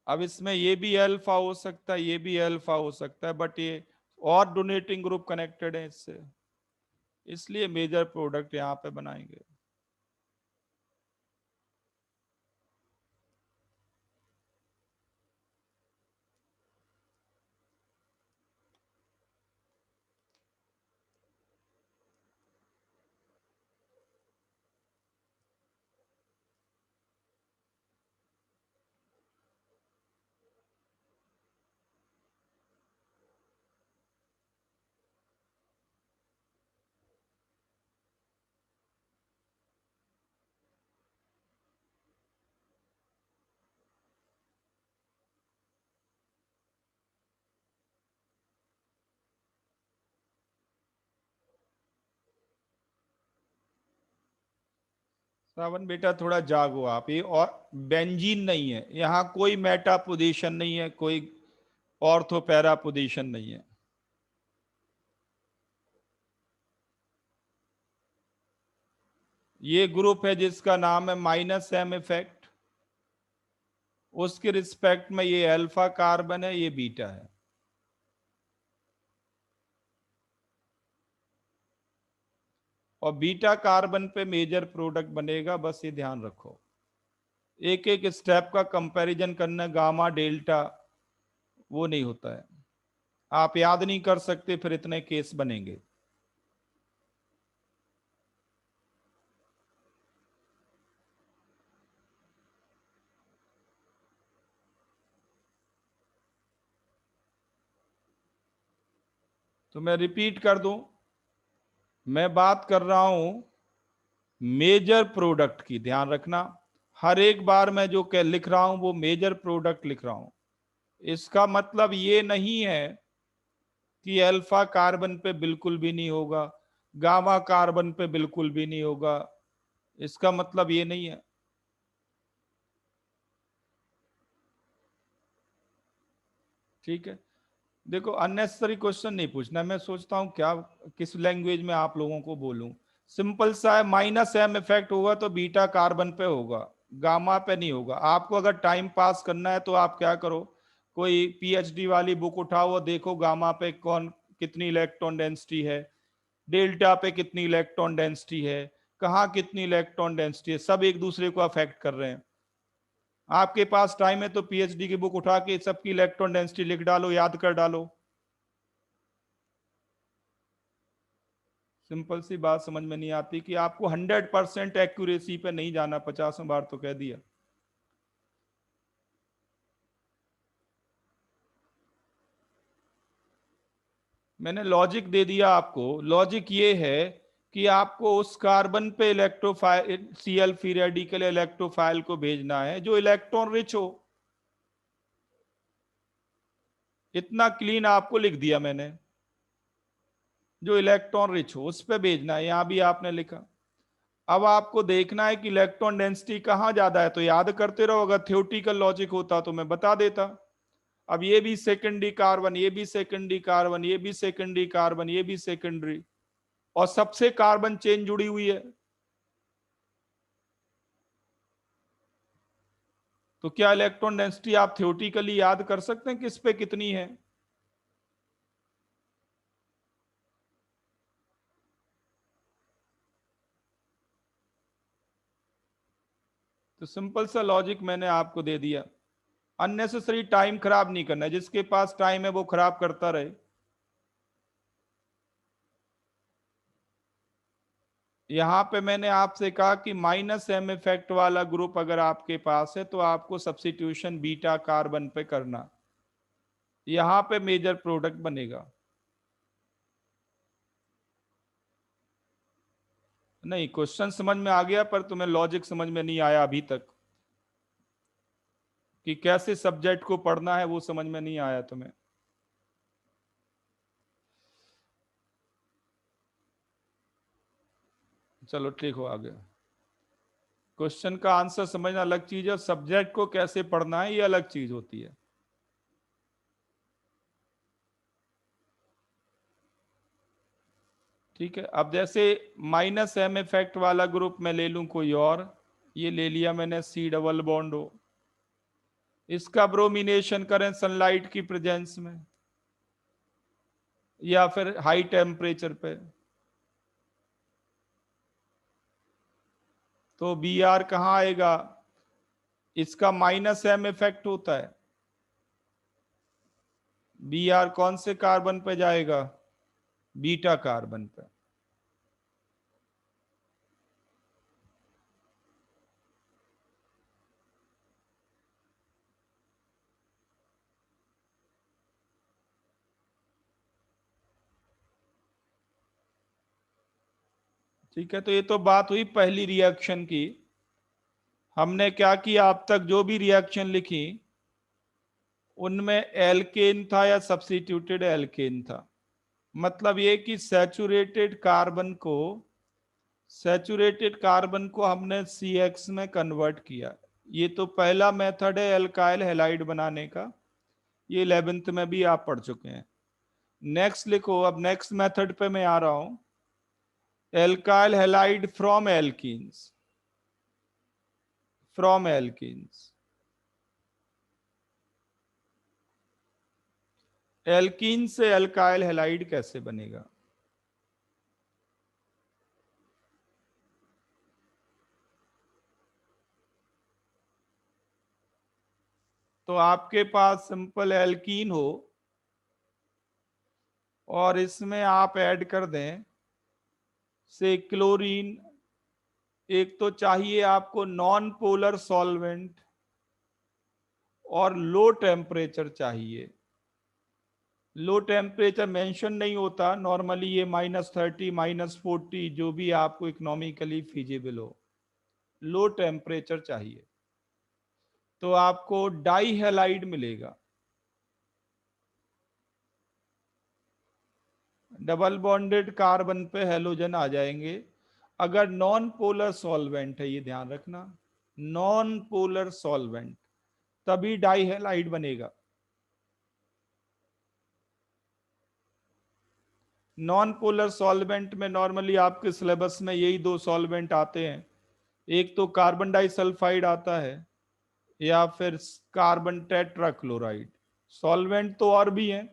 अब इसमें ये भी अल्फा हो सकता है, ये भी अल्फा हो सकता है, बट ये और डोनेटिंग ग्रुप कनेक्टेड है इससे, इसलिए मेजर प्रोडक्ट यहां पे बनाएंगे। श्रावण बेटा थोड़ा जागो आप, ये और बेंजीन नहीं है, यहाँ कोई मेटा पोजीशन नहीं है, कोई ऑर्थो पैरा पोजीशन नहीं है। ये ग्रुप है जिसका नाम है माइनस एम इफेक्ट, उसके रिस्पेक्ट में ये अल्फा कार्बन है ये बीटा है। और बीटा कार्बन पे मेजर प्रोडक्ट बनेगा, बस ये ध्यान रखो। एक एक स्टेप का कंपैरिजन करना, गामा डेल्टा वो नहीं होता है, आप याद नहीं कर सकते फिर इतने केस बनेंगे। तो मैं रिपीट कर दूं, मैं बात कर रहा हूं मेजर प्रोडक्ट की, ध्यान रखना। हर एक बार मैं जो लिख रहा हूं वो मेजर प्रोडक्ट लिख रहा हूं। इसका मतलब ये नहीं है कि अल्फा कार्बन पे बिल्कुल भी नहीं होगा, गामा कार्बन पे बिल्कुल भी नहीं होगा, इसका मतलब ये नहीं है। ठीक है, देखो अननेसेसरी क्वेश्चन नहीं पूछना, मैं सोचता हूं क्या किस लैंग्वेज में आप लोगों को बोलूं। सिंपल सा है, माइनस एम इफेक्ट होगा तो बीटा कार्बन पे होगा, गामा पे नहीं होगा। आपको अगर टाइम पास करना है तो आप क्या करो, कोई पीएचडी वाली बुक उठाओ और देखो गामा पे कौन कितनी इलेक्ट्रॉन डेंसिटी है, डेल्टा पे कितनी इलेक्ट्रॉन डेंसिटी है, कहाँ कितनी इलेक्ट्रॉन डेंसिटी है, सब एक दूसरे को अफेक्ट कर रहे हैं। आपके पास टाइम है तो पीएचडी की बुक उठा के सबकी इलेक्ट्रॉन डेंसिटी लिख डालो, याद कर डालो। सिंपल सी बात समझ में नहीं आती कि आपको 100% एक्यूरेसी पे नहीं जाना, 50 बार तो कह दिया। मैंने लॉजिक दे दिया आपको। लॉजिक ये है कि आपको उस कार्बन पे electrophile CL free radical electrophile को भेजना है जो इलेक्ट्रॉन रिच हो। इतना क्लीन आपको लिख दिया मैंने, जो इलेक्ट्रॉन रिच हो उस पर भेजना है, यहां भी आपने लिखा। अब आपको देखना है कि इलेक्ट्रॉन डेंसिटी कहां ज्यादा है, तो याद करते रहो। अगर थ्योरेटिकल लॉजिक होता तो मैं बता देता। अब ये भी सेकेंडरी कार्बन, ये भी सेकेंडरी कार्बन, ये भी सेकेंडरी कार्बन, ये भी सेकेंडरी, और सबसे कार्बन चेन जुड़ी हुई है। तो क्या इलेक्ट्रॉन डेंसिटी आप थ्योरेटिकली याद कर सकते हैं किस पे कितनी है? तो सिंपल सा लॉजिक मैंने आपको दे दिया। अननेसेसरी टाइम खराब नहीं करना है, जिसके पास टाइम है वो खराब करता रहे। यहां पे मैंने आपसे कहा कि माइनस एम इफेक्ट वाला ग्रुप अगर आपके पास है तो आपको सब्स्टिट्यूशन बीटा कार्बन पे करना, यहां पे मेजर प्रोडक्ट बनेगा। नहीं, क्वेश्चन समझ में आ गया पर तुम्हें लॉजिक समझ में नहीं आया अभी तक, कि कैसे सब्जेक्ट को पढ़ना है वो समझ में नहीं आया तुम्हें। चलो ठीक हो, आगे। क्वेश्चन का आंसर समझना अलग चीज है और सब्जेक्ट को कैसे पढ़ना है ये अलग चीज होती है। ठीक है, अब जैसे माइनस एम इफेक्ट वाला ग्रुप मैं ले लूं कोई और, ये ले लिया मैंने सी डबल बॉन्ड हो, इसका ब्रोमिनेशन करें सनलाइट की प्रेजेंस में या फिर हाई टेम्परेचर पे, तो बी आर कहाँ आएगा? इसका माइनस एम इफेक्ट होता है, बी आर कौन से कार्बन पे जाएगा? बीटा कार्बन पे। ठीक है, तो ये तो बात हुई पहली रिएक्शन की। हमने क्या किया, अब तक जो भी रिएक्शन लिखी उनमें एल्केन था या सब्स्टिट्यूटेड एल्केन था। मतलब ये कि सैचुरेटेड कार्बन को हमने सी एक्स में कन्वर्ट किया। ये तो पहला मेथड है एल्काइल हैलाइड बनाने का, ये 11th में भी आप पढ़ चुके हैं। नेक्स्ट लिखो, अब नेक्स्ट मेथड पे मैं आ रहा हूं, alkyl halide from alkenes. Alkene से एल्काइल हैलाइड कैसे बनेगा? तो आपके पास सिंपल एल्कीन हो और इसमें आप ऐड कर दें से क्लोरीन, एक तो चाहिए आपको नॉन पोलर सॉल्वेंट और लो टेम्परेचर चाहिए। लो टेम्परेचर मेंशन नहीं होता नॉर्मली, ये -30 -40 जो भी आपको इकोनॉमिकली फिजिबल हो, लो टेम्परेचर चाहिए। तो आपको डाई हैलाइड मिलेगा, डबल बॉन्डेड कार्बन पे हेलोजन आ जाएंगे। अगर नॉन पोलर सॉल्वेंट है, ये ध्यान रखना, नॉन पोलर सॉल्वेंट, तभी डाई हैलाइड बनेगा। नॉन पोलर सॉल्वेंट में नॉर्मली आपके सिलेबस में यही दो सॉल्वेंट आते हैं, एक तो कार्बन डाइसल्फाइड आता है या फिर कार्बन टेट्राक्लोराइड। सॉल्वेंट तो और भी हैं,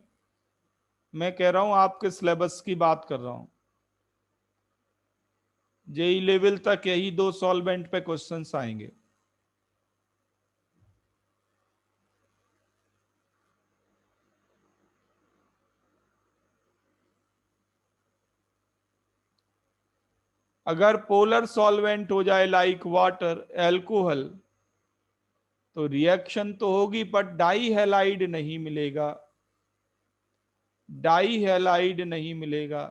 मैं कह रहा हूं आपके सिलेबस की बात कर रहा हूं। जेई लेवल तक यही दो सॉल्वेंट पे क्वेश्चंस आएंगे। अगर पोलर सॉल्वेंट हो जाए लाइक वाटर, एल्कोहल, तो रिएक्शन तो होगी बट डाई हैलाइड नहीं मिलेगा, डाई हैलाइड नहीं मिलेगा।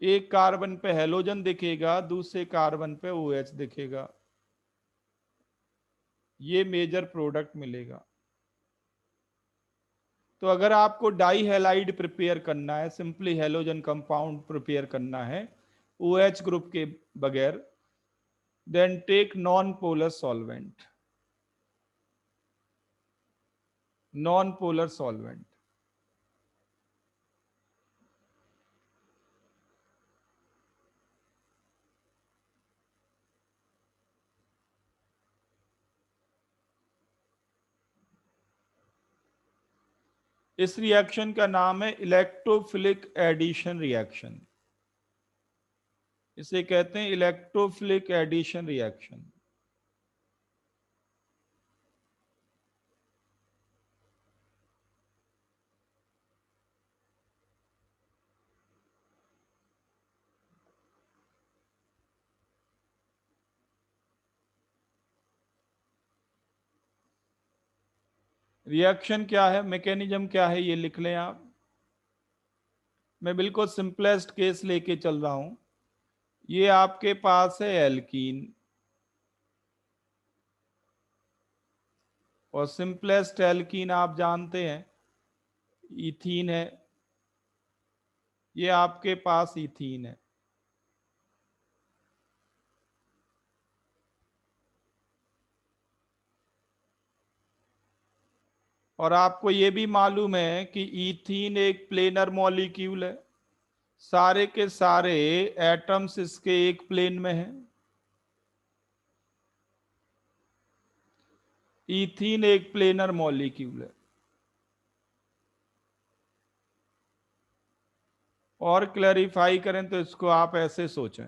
एक कार्बन पे हेलोजन दिखेगा, दूसरे कार्बन पे OH दिखेगा, ये मेजर प्रोडक्ट मिलेगा। तो अगर आपको डाई हैलाइड प्रिपेयर करना है, सिंपली हेलोजन कंपाउंड प्रिपेयर करना है OH ग्रुप के बगैर, then take non polar solvent, non polar solvent. इस रिएक्शन का नाम है इलेक्ट्रोफिलिक एडिशन रिएक्शन, इसे कहते हैं इलेक्ट्रोफिलिक एडिशन रिएक्शन। रिएक्शन क्या है, मैकेनिज्म क्या है, ये लिख लें आप। मैं बिल्कुल सिंपलेस्ट केस लेके चल रहा हूं। ये आपके पास है एल्कीन, और सिंपलेस्ट एल्कीन आप जानते हैं इथीन है। ये आपके पास इथीन है। और आपको ये भी मालूम है कि इथीन एक प्लेनर मॉलिक्यूल है, सारे के सारे एटम्स इसके एक प्लेन में हैं। इथीन एक प्लेनर मॉलिक्यूल है। और क्लैरिफाई करें तो इसको आप ऐसे सोचें,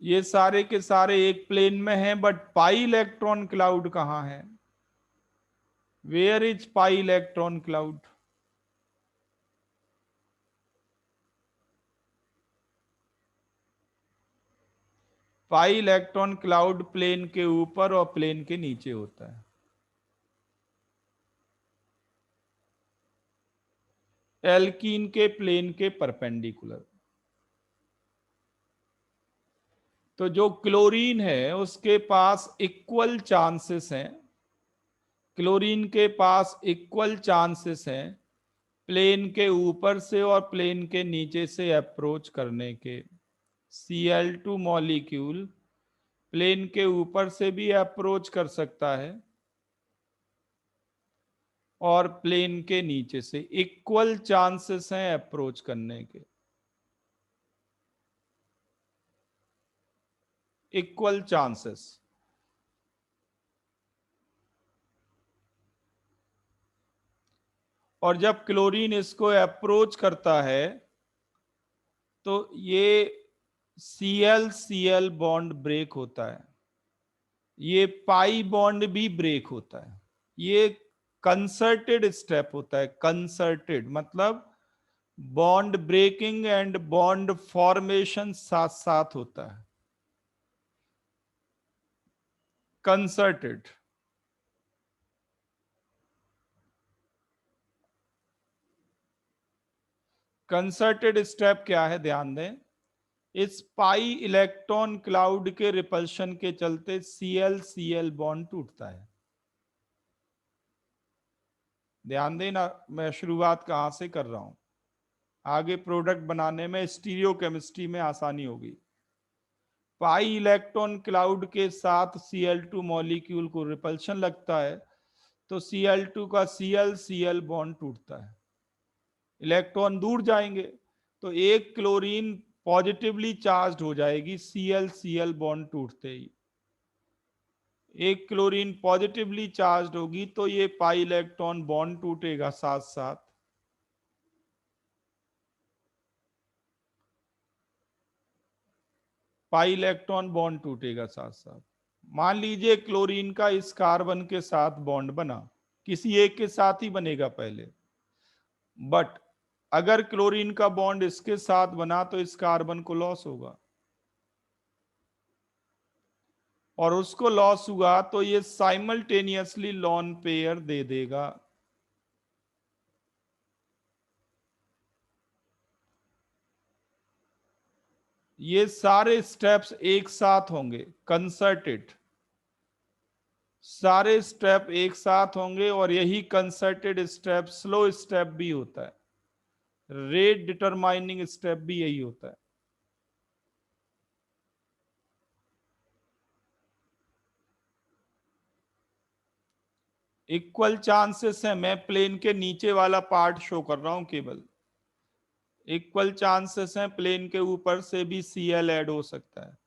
ये सारे के सारे एक प्लेन में हैं, बट पाई इलेक्ट्रॉन क्लाउड कहां है? Where is pi electron cloud? Pi electron cloud plane के ऊपर और प्लेन के नीचे होता है। एल्कीन के प्लेन के परपेंडिकुलर। तो जो क्लोरीन है उसके पास इक्वल चांसेस हैं, क्लोरीन के पास इक्वल चांसेस हैं प्लेन के ऊपर से और प्लेन के नीचे से अप्रोच करने के। Cl2 मॉलिक्यूल प्लेन के ऊपर से भी अप्रोच कर सकता है और प्लेन के नीचे से, इक्वल चांसेस हैं अप्रोच करने के, इक्वल चांसेस। और जब क्लोरीन इसको अप्रोच करता है तो ये Cl बॉन्ड ब्रेक होता है, ये पाई बॉन्ड भी ब्रेक होता है। ये कंसर्टेड स्टेप होता है, कंसर्टेड मतलब bond breaking and bond formation साथ साथ होता है, कंसर्टेड। कंसर्टेड स्टेप क्या है, ध्यान दें। इस पाई इलेक्ट्रॉन क्लाउड के रिपल्शन के चलते Cl बॉन्ड टूटता है। ध्यान देना, मैं शुरुआत कहां से कर रहा हूं, आगे प्रोडक्ट बनाने में स्टीरियो केमिस्ट्री में आसानी होगी। पाई इलेक्ट्रॉन क्लाउड के साथ Cl2 मॉलिक्यूल को रिपल्शन लगता है तो Cl2 का Cl बॉन्ड टूटता है। इलेक्ट्रॉन दूर जाएंगे, तो एक क्लोरीन पॉजिटिवली चार्ज हो जाएगी Cl Cl बॉन्ड टूटते ही। एक क्लोरीन पॉजिटिवली चार्ज होगी तो ये पाई इलेक्ट्रॉन बॉन्ड टूटेगा साथ साथ। पाई इलेक्ट्रॉन बॉन्ड टूटेगा साथ साथ। मान लीजिए क्लोरीन का इस कार्बन के साथ बॉन्ड बना, किसी एक के साथ ही बनेगा पहले, बट अगर क्लोरीन का बॉन्ड इसके साथ बना तो इस कार्बन को लॉस होगा, और उसको लॉस हुआ तो ये साइमल्टेनियसली लॉन पेयर दे देगा। ये सारे स्टेप्स एक साथ होंगे, कंसर्टेड, सारे स्टेप एक साथ होंगे, और यही कंसर्टेड स्टेप स्लो स्टेप भी होता है, रेट डिटरमाइनिंग स्टेप भी यही होता है। इक्वल चांसेस है, मैं प्लेन के नीचे वाला पार्ट शो कर रहा हूं केवल। इक्वल चांसेस हैं, प्लेन के ऊपर से भी Cl ऐड हो सकता है।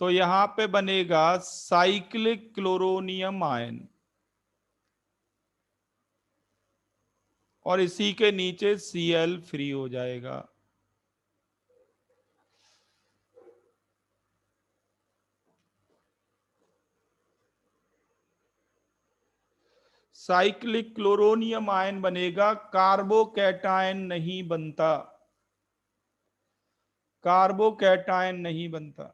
तो यहां पे बनेगा साइक्लिक क्लोरोनियम आयन, और इसी के नीचे Cl फ्री हो जाएगा। साइक्लिक क्लोरोनियम आयन बनेगा, कार्बोकैटायन नहीं बनता, कार्बोकैटायन नहीं बनता।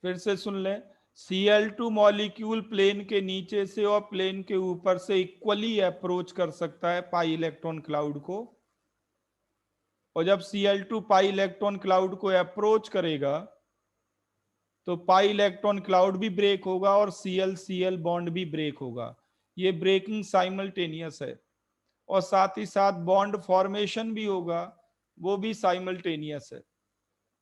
फिर से सुन लें, Cl2 मॉलिक्यूल प्लेन के नीचे से और प्लेन के ऊपर से इक्वली अप्रोच कर सकता है पाई इलेक्ट्रॉन क्लाउड को, और जब Cl2 पाई इलेक्ट्रॉन क्लाउड को अप्रोच करेगा तो पाई इलेक्ट्रॉन क्लाउड भी ब्रेक होगा और Cl Cl बॉन्ड भी ब्रेक होगा। ये ब्रेकिंग साइमल्टेनियस है, और साथ ही साथ बॉन्ड फॉर्मेशन भी होगा, वो भी साइमल्टेनियस है।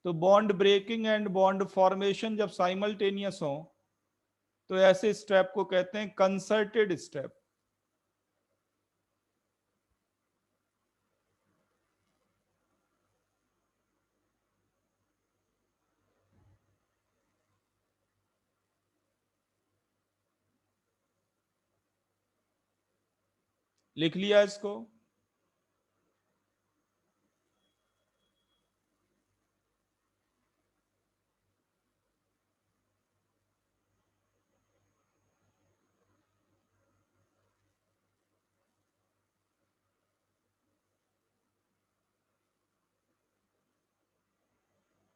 तो bond breaking and bond formation जब साइमल्टेनियस हो तो ऐसे स्टेप को कहते हैं कंसर्टेड स्टेप। लिख लिया इसको?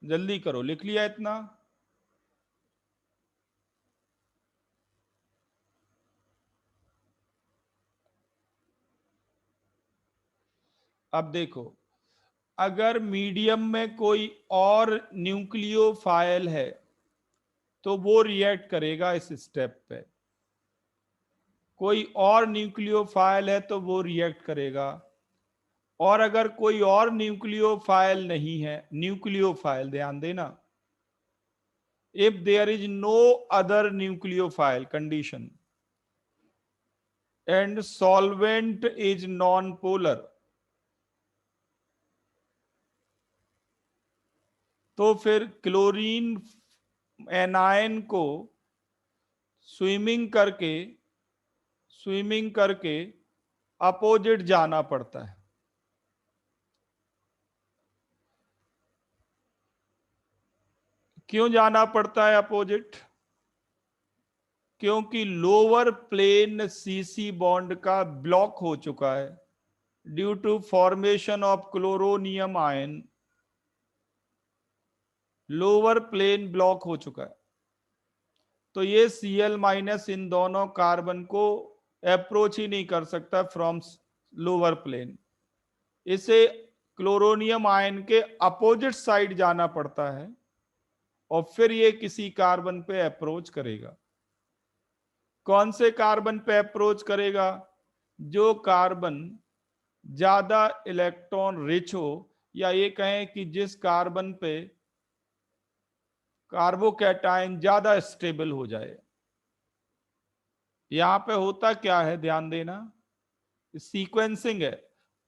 जल्दी करो, लिख लिया इतना? अब देखो, अगर मीडियम में कोई और न्यूक्लियोफाइल है तो वो रिएक्ट करेगा इस स्टेप पे, कोई और न्यूक्लियोफाइल है तो वो रिएक्ट करेगा, और अगर कोई और न्यूक्लियोफाइल नहीं है, न्यूक्लियोफाइल ध्यान देना, if there is no other nucleophile condition and solvent is non polar, तो फिर क्लोरीन एनायन को स्विमिंग करके अपोजिट जाना पड़ता है। क्यों जाना पड़ता है अपोजिट? क्योंकि लोअर प्लेन सीसी बॉन्ड का ब्लॉक हो चुका है due to formation of chloronium ion, lower plane block हो चुका है। तो ये Cl माइनस इन दोनों कार्बन को अप्रोच ही नहीं कर सकता फ्रॉम लोअर प्लेन, इसे क्लोरोनियम आयन के अपोजिट साइड जाना पड़ता है, और फिर ये किसी कार्बन पे अप्रोच करेगा। कौन से कार्बन पे अप्रोच करेगा? जो कार्बन ज्यादा इलेक्ट्रॉन रिच हो, या ये कहें कि जिस कार्बन पे कार्बोकैटायन ज्यादा स्टेबल हो जाए। यहां पे होता क्या है, ध्यान देना, सीक्वेंसिंग है।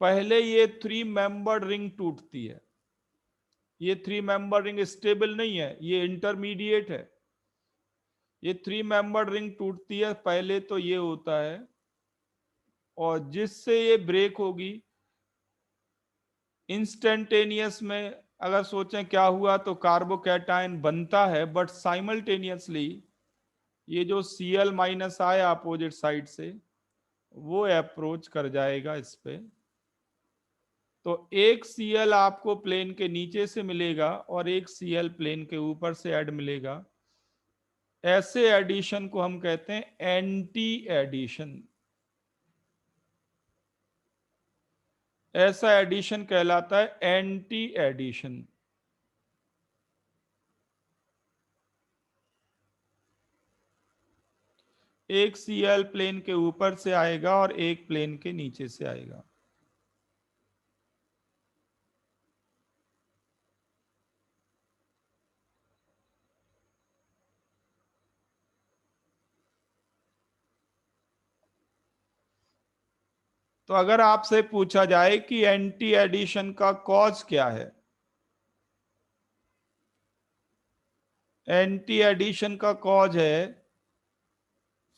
पहले ये 3 मेंबर्ड रिंग टूटती है। ये 3 मेंबर रिंग स्टेबल नहीं है, ये इंटरमीडिएट है। ये 3 मेंबर्ड रिंग टूटती है, पहले तो ये होता है, और जिससे ये ब्रेक होगी इंस्टेंटेनियस में, अगर सोचें क्या हुआ, तो कार्बोकैटायन बनता है, बट साइमल्टेनियसली ये जो Cl माइनस आया अपोजिट साइड से, वो अप्रोच कर जाएगा इस पे। तो एक Cl आपको प्लेन के नीचे से मिलेगा और एक Cl प्लेन के ऊपर से ऐड मिलेगा। ऐसे एडिशन को हम कहते हैं एंटी एडिशन। ऐसा एडिशन कहलाता है एंटी एडिशन। एक Cl प्लेन के ऊपर से आएगा और एक प्लेन के नीचे से आएगा। तो अगर आपसे पूछा जाए कि एंटी एडिशन का कॉज क्या है, एंटी एडिशन का कॉज है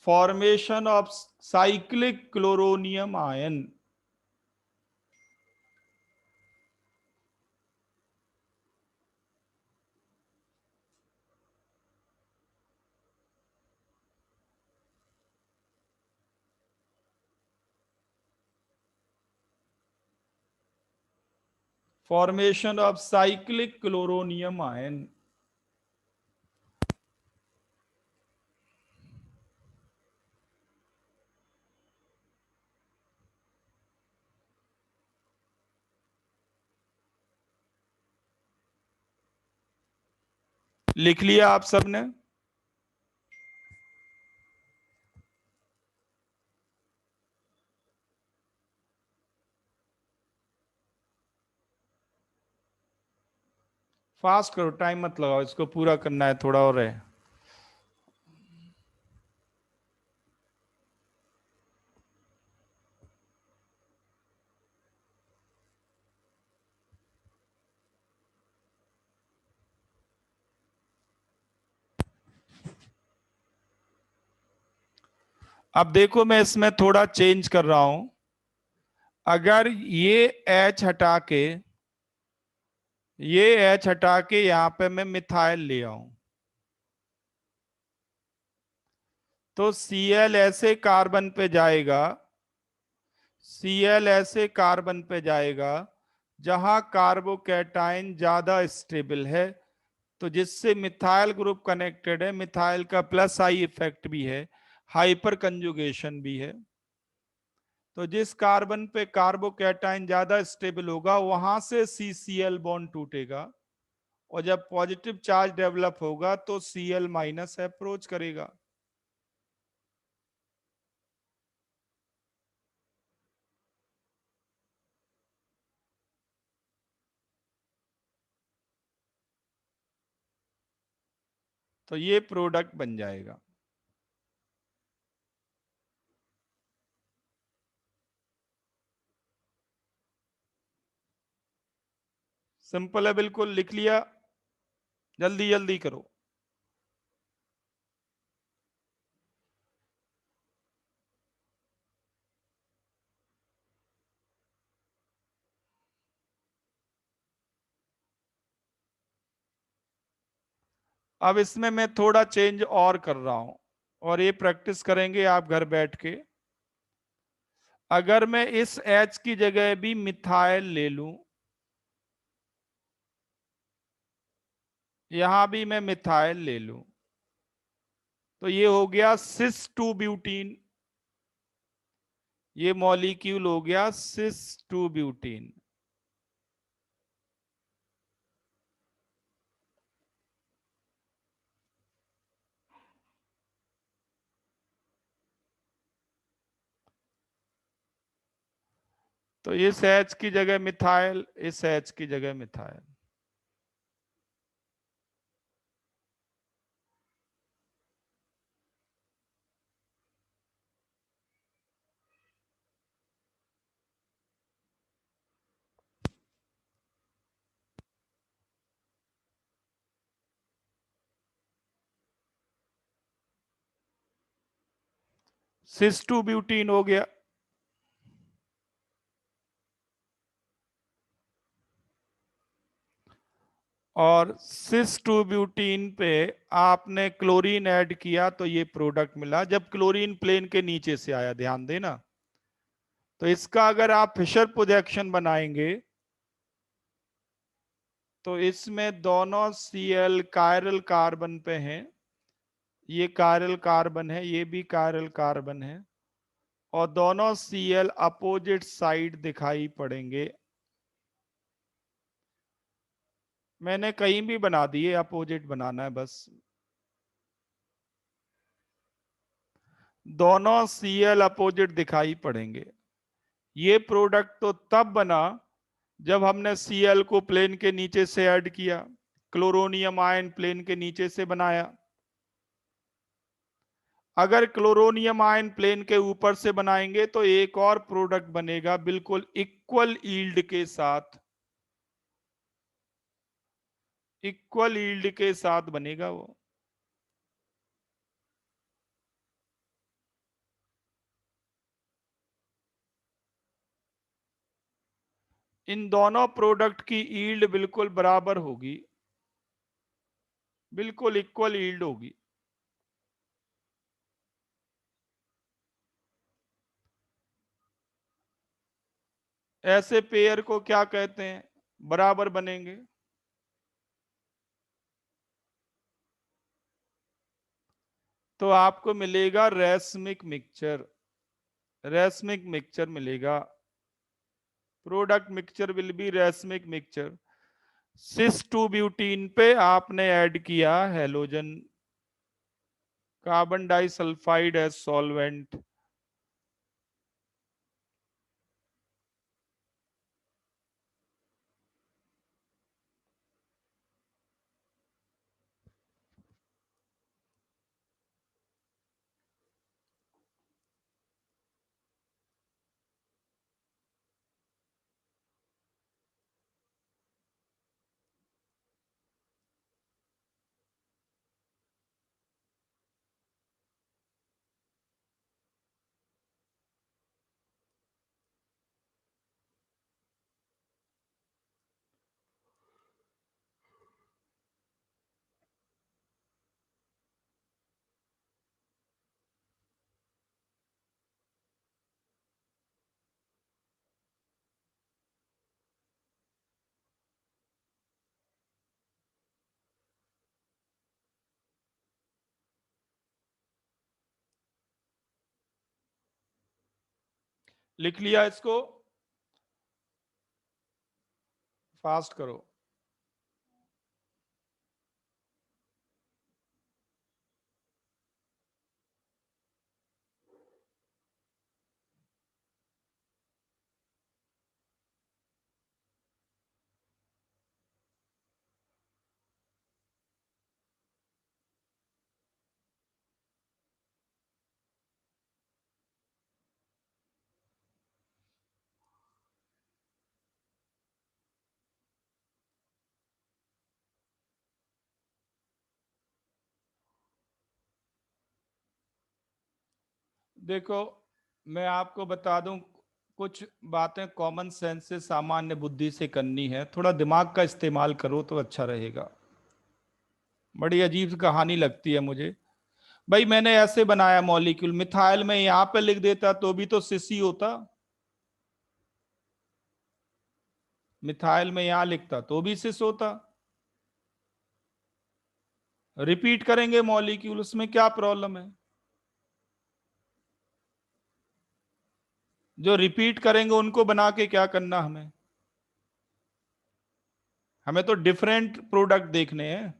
formation of cyclic chloronium ion. Formation of cyclic chloronium ion. लिख लिया आप सबने? फास्ट करो, टाइम मत लगाओ, इसको पूरा करना है, थोड़ा और है। अब देखो, मैं इसमें थोड़ा चेंज कर रहा हूं। अगर ये H हटा के, ये H हटा के यहां पे मैं मिथाइल ले आऊं, तो Cl ऐसे कार्बन पे जाएगा, Cl ऐसे कार्बन पे जाएगा जहां कार्बोकैटायन ज्यादा स्टेबल है, तो जिससे मिथाइल ग्रुप कनेक्टेड है। मिथाइल का प्लस आई इफेक्ट भी है, हाइपर कंजुगेशन भी है। तो जिस कार्बन पे कार्बोकैटायन ज्यादा स्टेबल होगा वहां से CCl बॉन्ड टूटेगा, और जब पॉजिटिव चार्ज डेवलप होगा तो Cl माइनस अप्रोच करेगा। तो ये प्रोडक्ट बन जाएगा। सिंपल है बिल्कुल, लिख लिया? जल्दी जल्दी करो। अब इसमें मैं थोड़ा चेंज और कर रहा हूं, और ये प्रैक्टिस करेंगे आप घर बैठ के। अगर मैं इस H की जगह भी मिथाइल ले लूं, यहां भी मैं मिथाइल ले लूं, तो ये हो गया सिस टू ब्यूटीन। ये मॉलिक्यूल हो गया सिस टू ब्यूटीन। तो इस H की जगह मिथाइल, इस H की जगह मिथाइल। सिस 2 ब्यूटीन हो गया। और सिस 2 ब्यूटीन पे आपने क्लोरीन ऐड किया तो ये प्रोडक्ट मिला, जब क्लोरीन प्लेन के नीचे से आया, ध्यान देना। तो इसका अगर आप फिशर प्रोजेक्शन बनाएंगे तो इसमें दोनों Cl कायरल कार्बन पे हैं, ये कायरल कार्बन है, ये भी कायरल कार्बन है, और दोनों Cl अपोजिट साइड दिखाई पड़ेंगे। मैंने कहीं भी बना दिए, अपोजिट बनाना है बस। दोनों Cl अपोजिट दिखाई पड़ेंगे। ये प्रोडक्ट तो तब बना जब हमने Cl को प्लेन के नीचे से ऐड किया, क्लोरोनियम आयन प्लेन के नीचे से बनाया। अगर क्लोरोनियम आयन प्लेन के ऊपर से बनाएंगे तो एक और प्रोडक्ट बनेगा बिल्कुल इक्वल ईल्ड के साथ, इक्वल ईल्ड के साथ बनेगा वो। इन दोनों प्रोडक्ट की ईल्ड बिल्कुल बराबर होगी, बिल्कुल इक्वल ईल्ड होगी। ऐसे पेयर को क्या कहते हैं, बराबर बनेंगे। तो आपको मिलेगा रेसमिक मिक्सचर, रेसमिक मिक्सचर मिलेगा। Product mixture will be racemic mixture. Cis 2 butene पे आपने ऐड किया halogen carbon disulphide as solvent. लिख लिया इसको, फास्ट करो। देखो मैं आपको बता दूं, कुछ बातें कॉमन सेंस से, सामान्य बुद्धि से करनी है, थोड़ा दिमाग का इस्तेमाल करो तो अच्छा रहेगा। बड़ी अजीब सी कहानी लगती है मुझे। भाई मैंने ऐसे बनाया मॉलिक्यूल, मिथाइल में यहां पे लिख देता तो भी तो सिसी होता, मिथाइल में यहां लिखता तो भी सिस होता। रिपीट करेंगे मॉलिक्यूल, उसमें क्या प्रॉब्लम है? जो रिपीट करेंगे उनको बना के क्या करना हमें? हमें तो डिफरेंट प्रोडक्ट देखने हैं।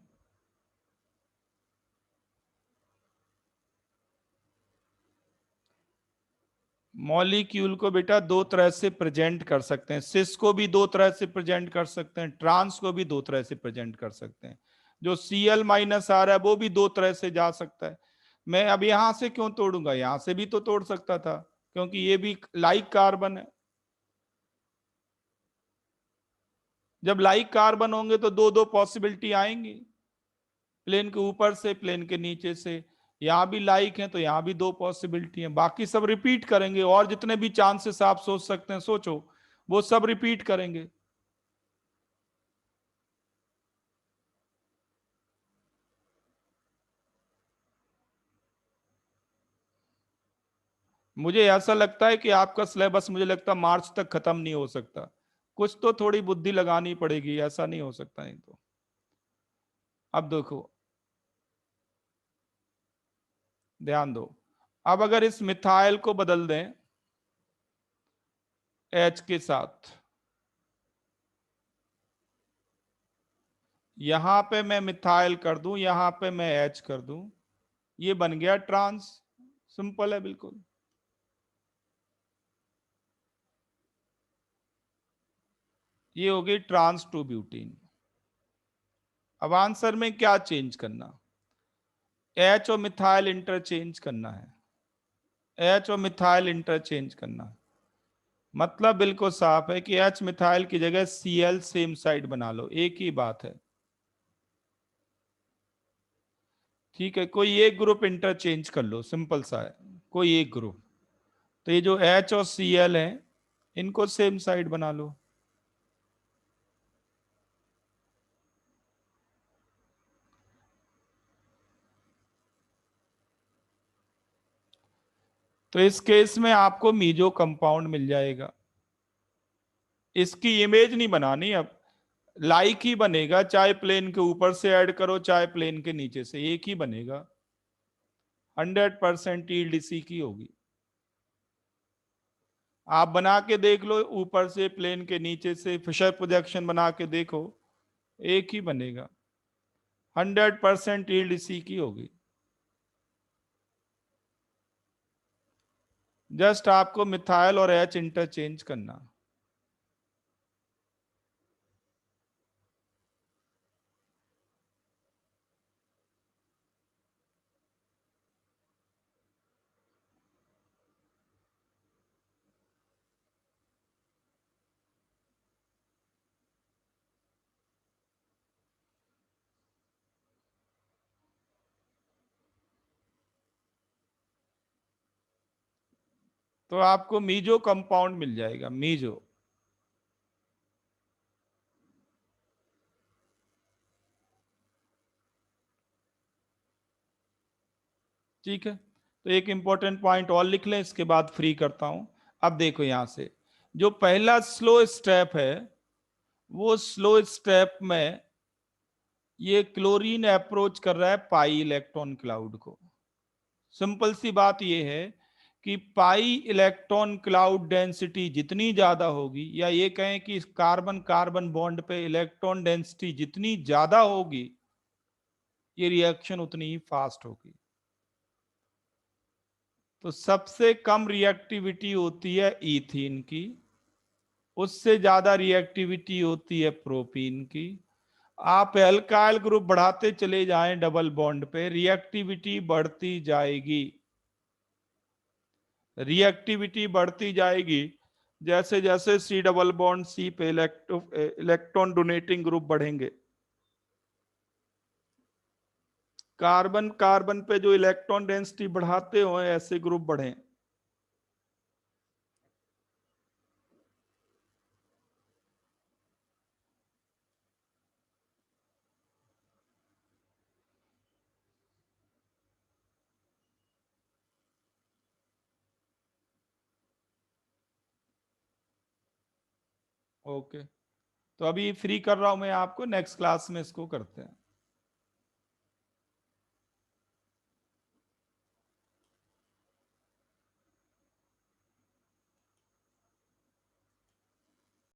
मॉलिक्यूल को बेटा दो तरह से प्रेजेंट कर सकते हैं, सिस को भी दो तरह से प्रेजेंट कर सकते हैं, ट्रांस को भी दो तरह से प्रेजेंट कर सकते हैं। जो Cl माइनस आ रहा है वो भी दो तरह से जा सकता है। मैं अब यहां से क्यों तोड़ूंगा, यहां से भी तो तोड़ सकता था, क्योंकि ये भी लाइक कार्बन है। जब लाइक कार्बन होंगे तो दो दो पॉसिबिलिटी आएंगी, प्लेन के ऊपर से प्लेन के नीचे से। यहां भी लाइक है तो यहां भी दो पॉसिबिलिटी है, बाकी सब रिपीट करेंगे, और जितने भी चांसेस आप सोच सकते हैं सोचो, वो सब रिपीट करेंगे। मुझे ऐसा लगता है कि आपका सिलेबस मुझे लगता है मार्च तक खत्म नहीं हो सकता, कुछ तो थोड़ी बुद्धि लगानी पड़ेगी, ऐसा नहीं हो सकता। नहीं तो अब देखो, ध्यान दो, अब अगर इस मिथाइल को बदल दें H के साथ, यहां पे मैं मिथाइल कर दूं, यहां पे मैं H कर दूं, ये बन गया ट्रांस। सिंपल है बिल्कुल। ये हो गई ट्रांस टू ब्यूटीन। अब आंसर में क्या चेंज करना, एच और मिथाइल इंटरचेंज करना है, एच और मिथाइल इंटरचेंज करना है। मतलब बिल्कुल साफ है कि एच मिथाइल की जगह Cl सेम साइड बना लो, एक ही बात है। ठीक है, कोई एक ग्रुप इंटरचेंज कर लो, सिंपल सा है, कोई एक ग्रुप। तो ये जो H और Cl है, इनको सेम साइड बना लो। तो इस केस में आपको मीजो कंपाउंड मिल जाएगा। इसकी इमेज नहीं बनानी अब, लाइक ही बनेगा, चाहे प्लेन के ऊपर से ऐड करो चाहे प्लेन के नीचे से, एक ही बनेगा। 100% ईल्ड इसी की होगी। आप बना के देख लो, ऊपर से प्लेन के नीचे से फिशर प्रोजेक्शन बना के देखो, एक ही बनेगा। 100% ईल्ड इसी की होगी। जस्ट आपको मिथाइल और एच इंटरचेंज करना। तो आपको मीजो कंपाउंड मिल जाएगा, मीजो। ठीक है, तो एक इंपॉर्टेंट पॉइंट और लिख लें, इसके बाद फ्री करता हूं। अब देखो यहां से, जो पहला स्लो स्टेप है, वो स्लो स्टेप में ये क्लोरीन अप्रोच कर रहा है पाई इलेक्ट्रॉन क्लाउड को। सिंपल सी बात ये है कि पाई इलेक्ट्रॉन क्लाउड डेंसिटी जितनी ज्यादा होगी, या ये कहें कि कार्बन कार्बन बॉन्ड पे इलेक्ट्रॉन डेंसिटी जितनी ज्यादा होगी, ये रिएक्शन उतनी ही फास्ट होगी। तो सबसे कम रिएक्टिविटी होती है ईथीन की, उससे ज्यादा रिएक्टिविटी होती है प्रोपीन की। आप एल्काइल ग्रुप बढ़ाते चले जाएं डबल बॉन्ड पे, रिएक्टिविटी बढ़ती जाएगी, रिएक्टिविटी बढ़ती जाएगी। जैसे जैसे सी डबल बॉन्ड सी पे इलेक्ट्रॉन डोनेटिंग ग्रुप बढ़ेंगे, कार्बन कार्बन पे जो इलेक्ट्रॉन डेंसिटी बढ़ाते हो ऐसे ग्रुप बढ़े। ओके, तो अभी फ्री कर रहा हूं मैं आपको, नेक्स्ट क्लास में इसको करते हैं।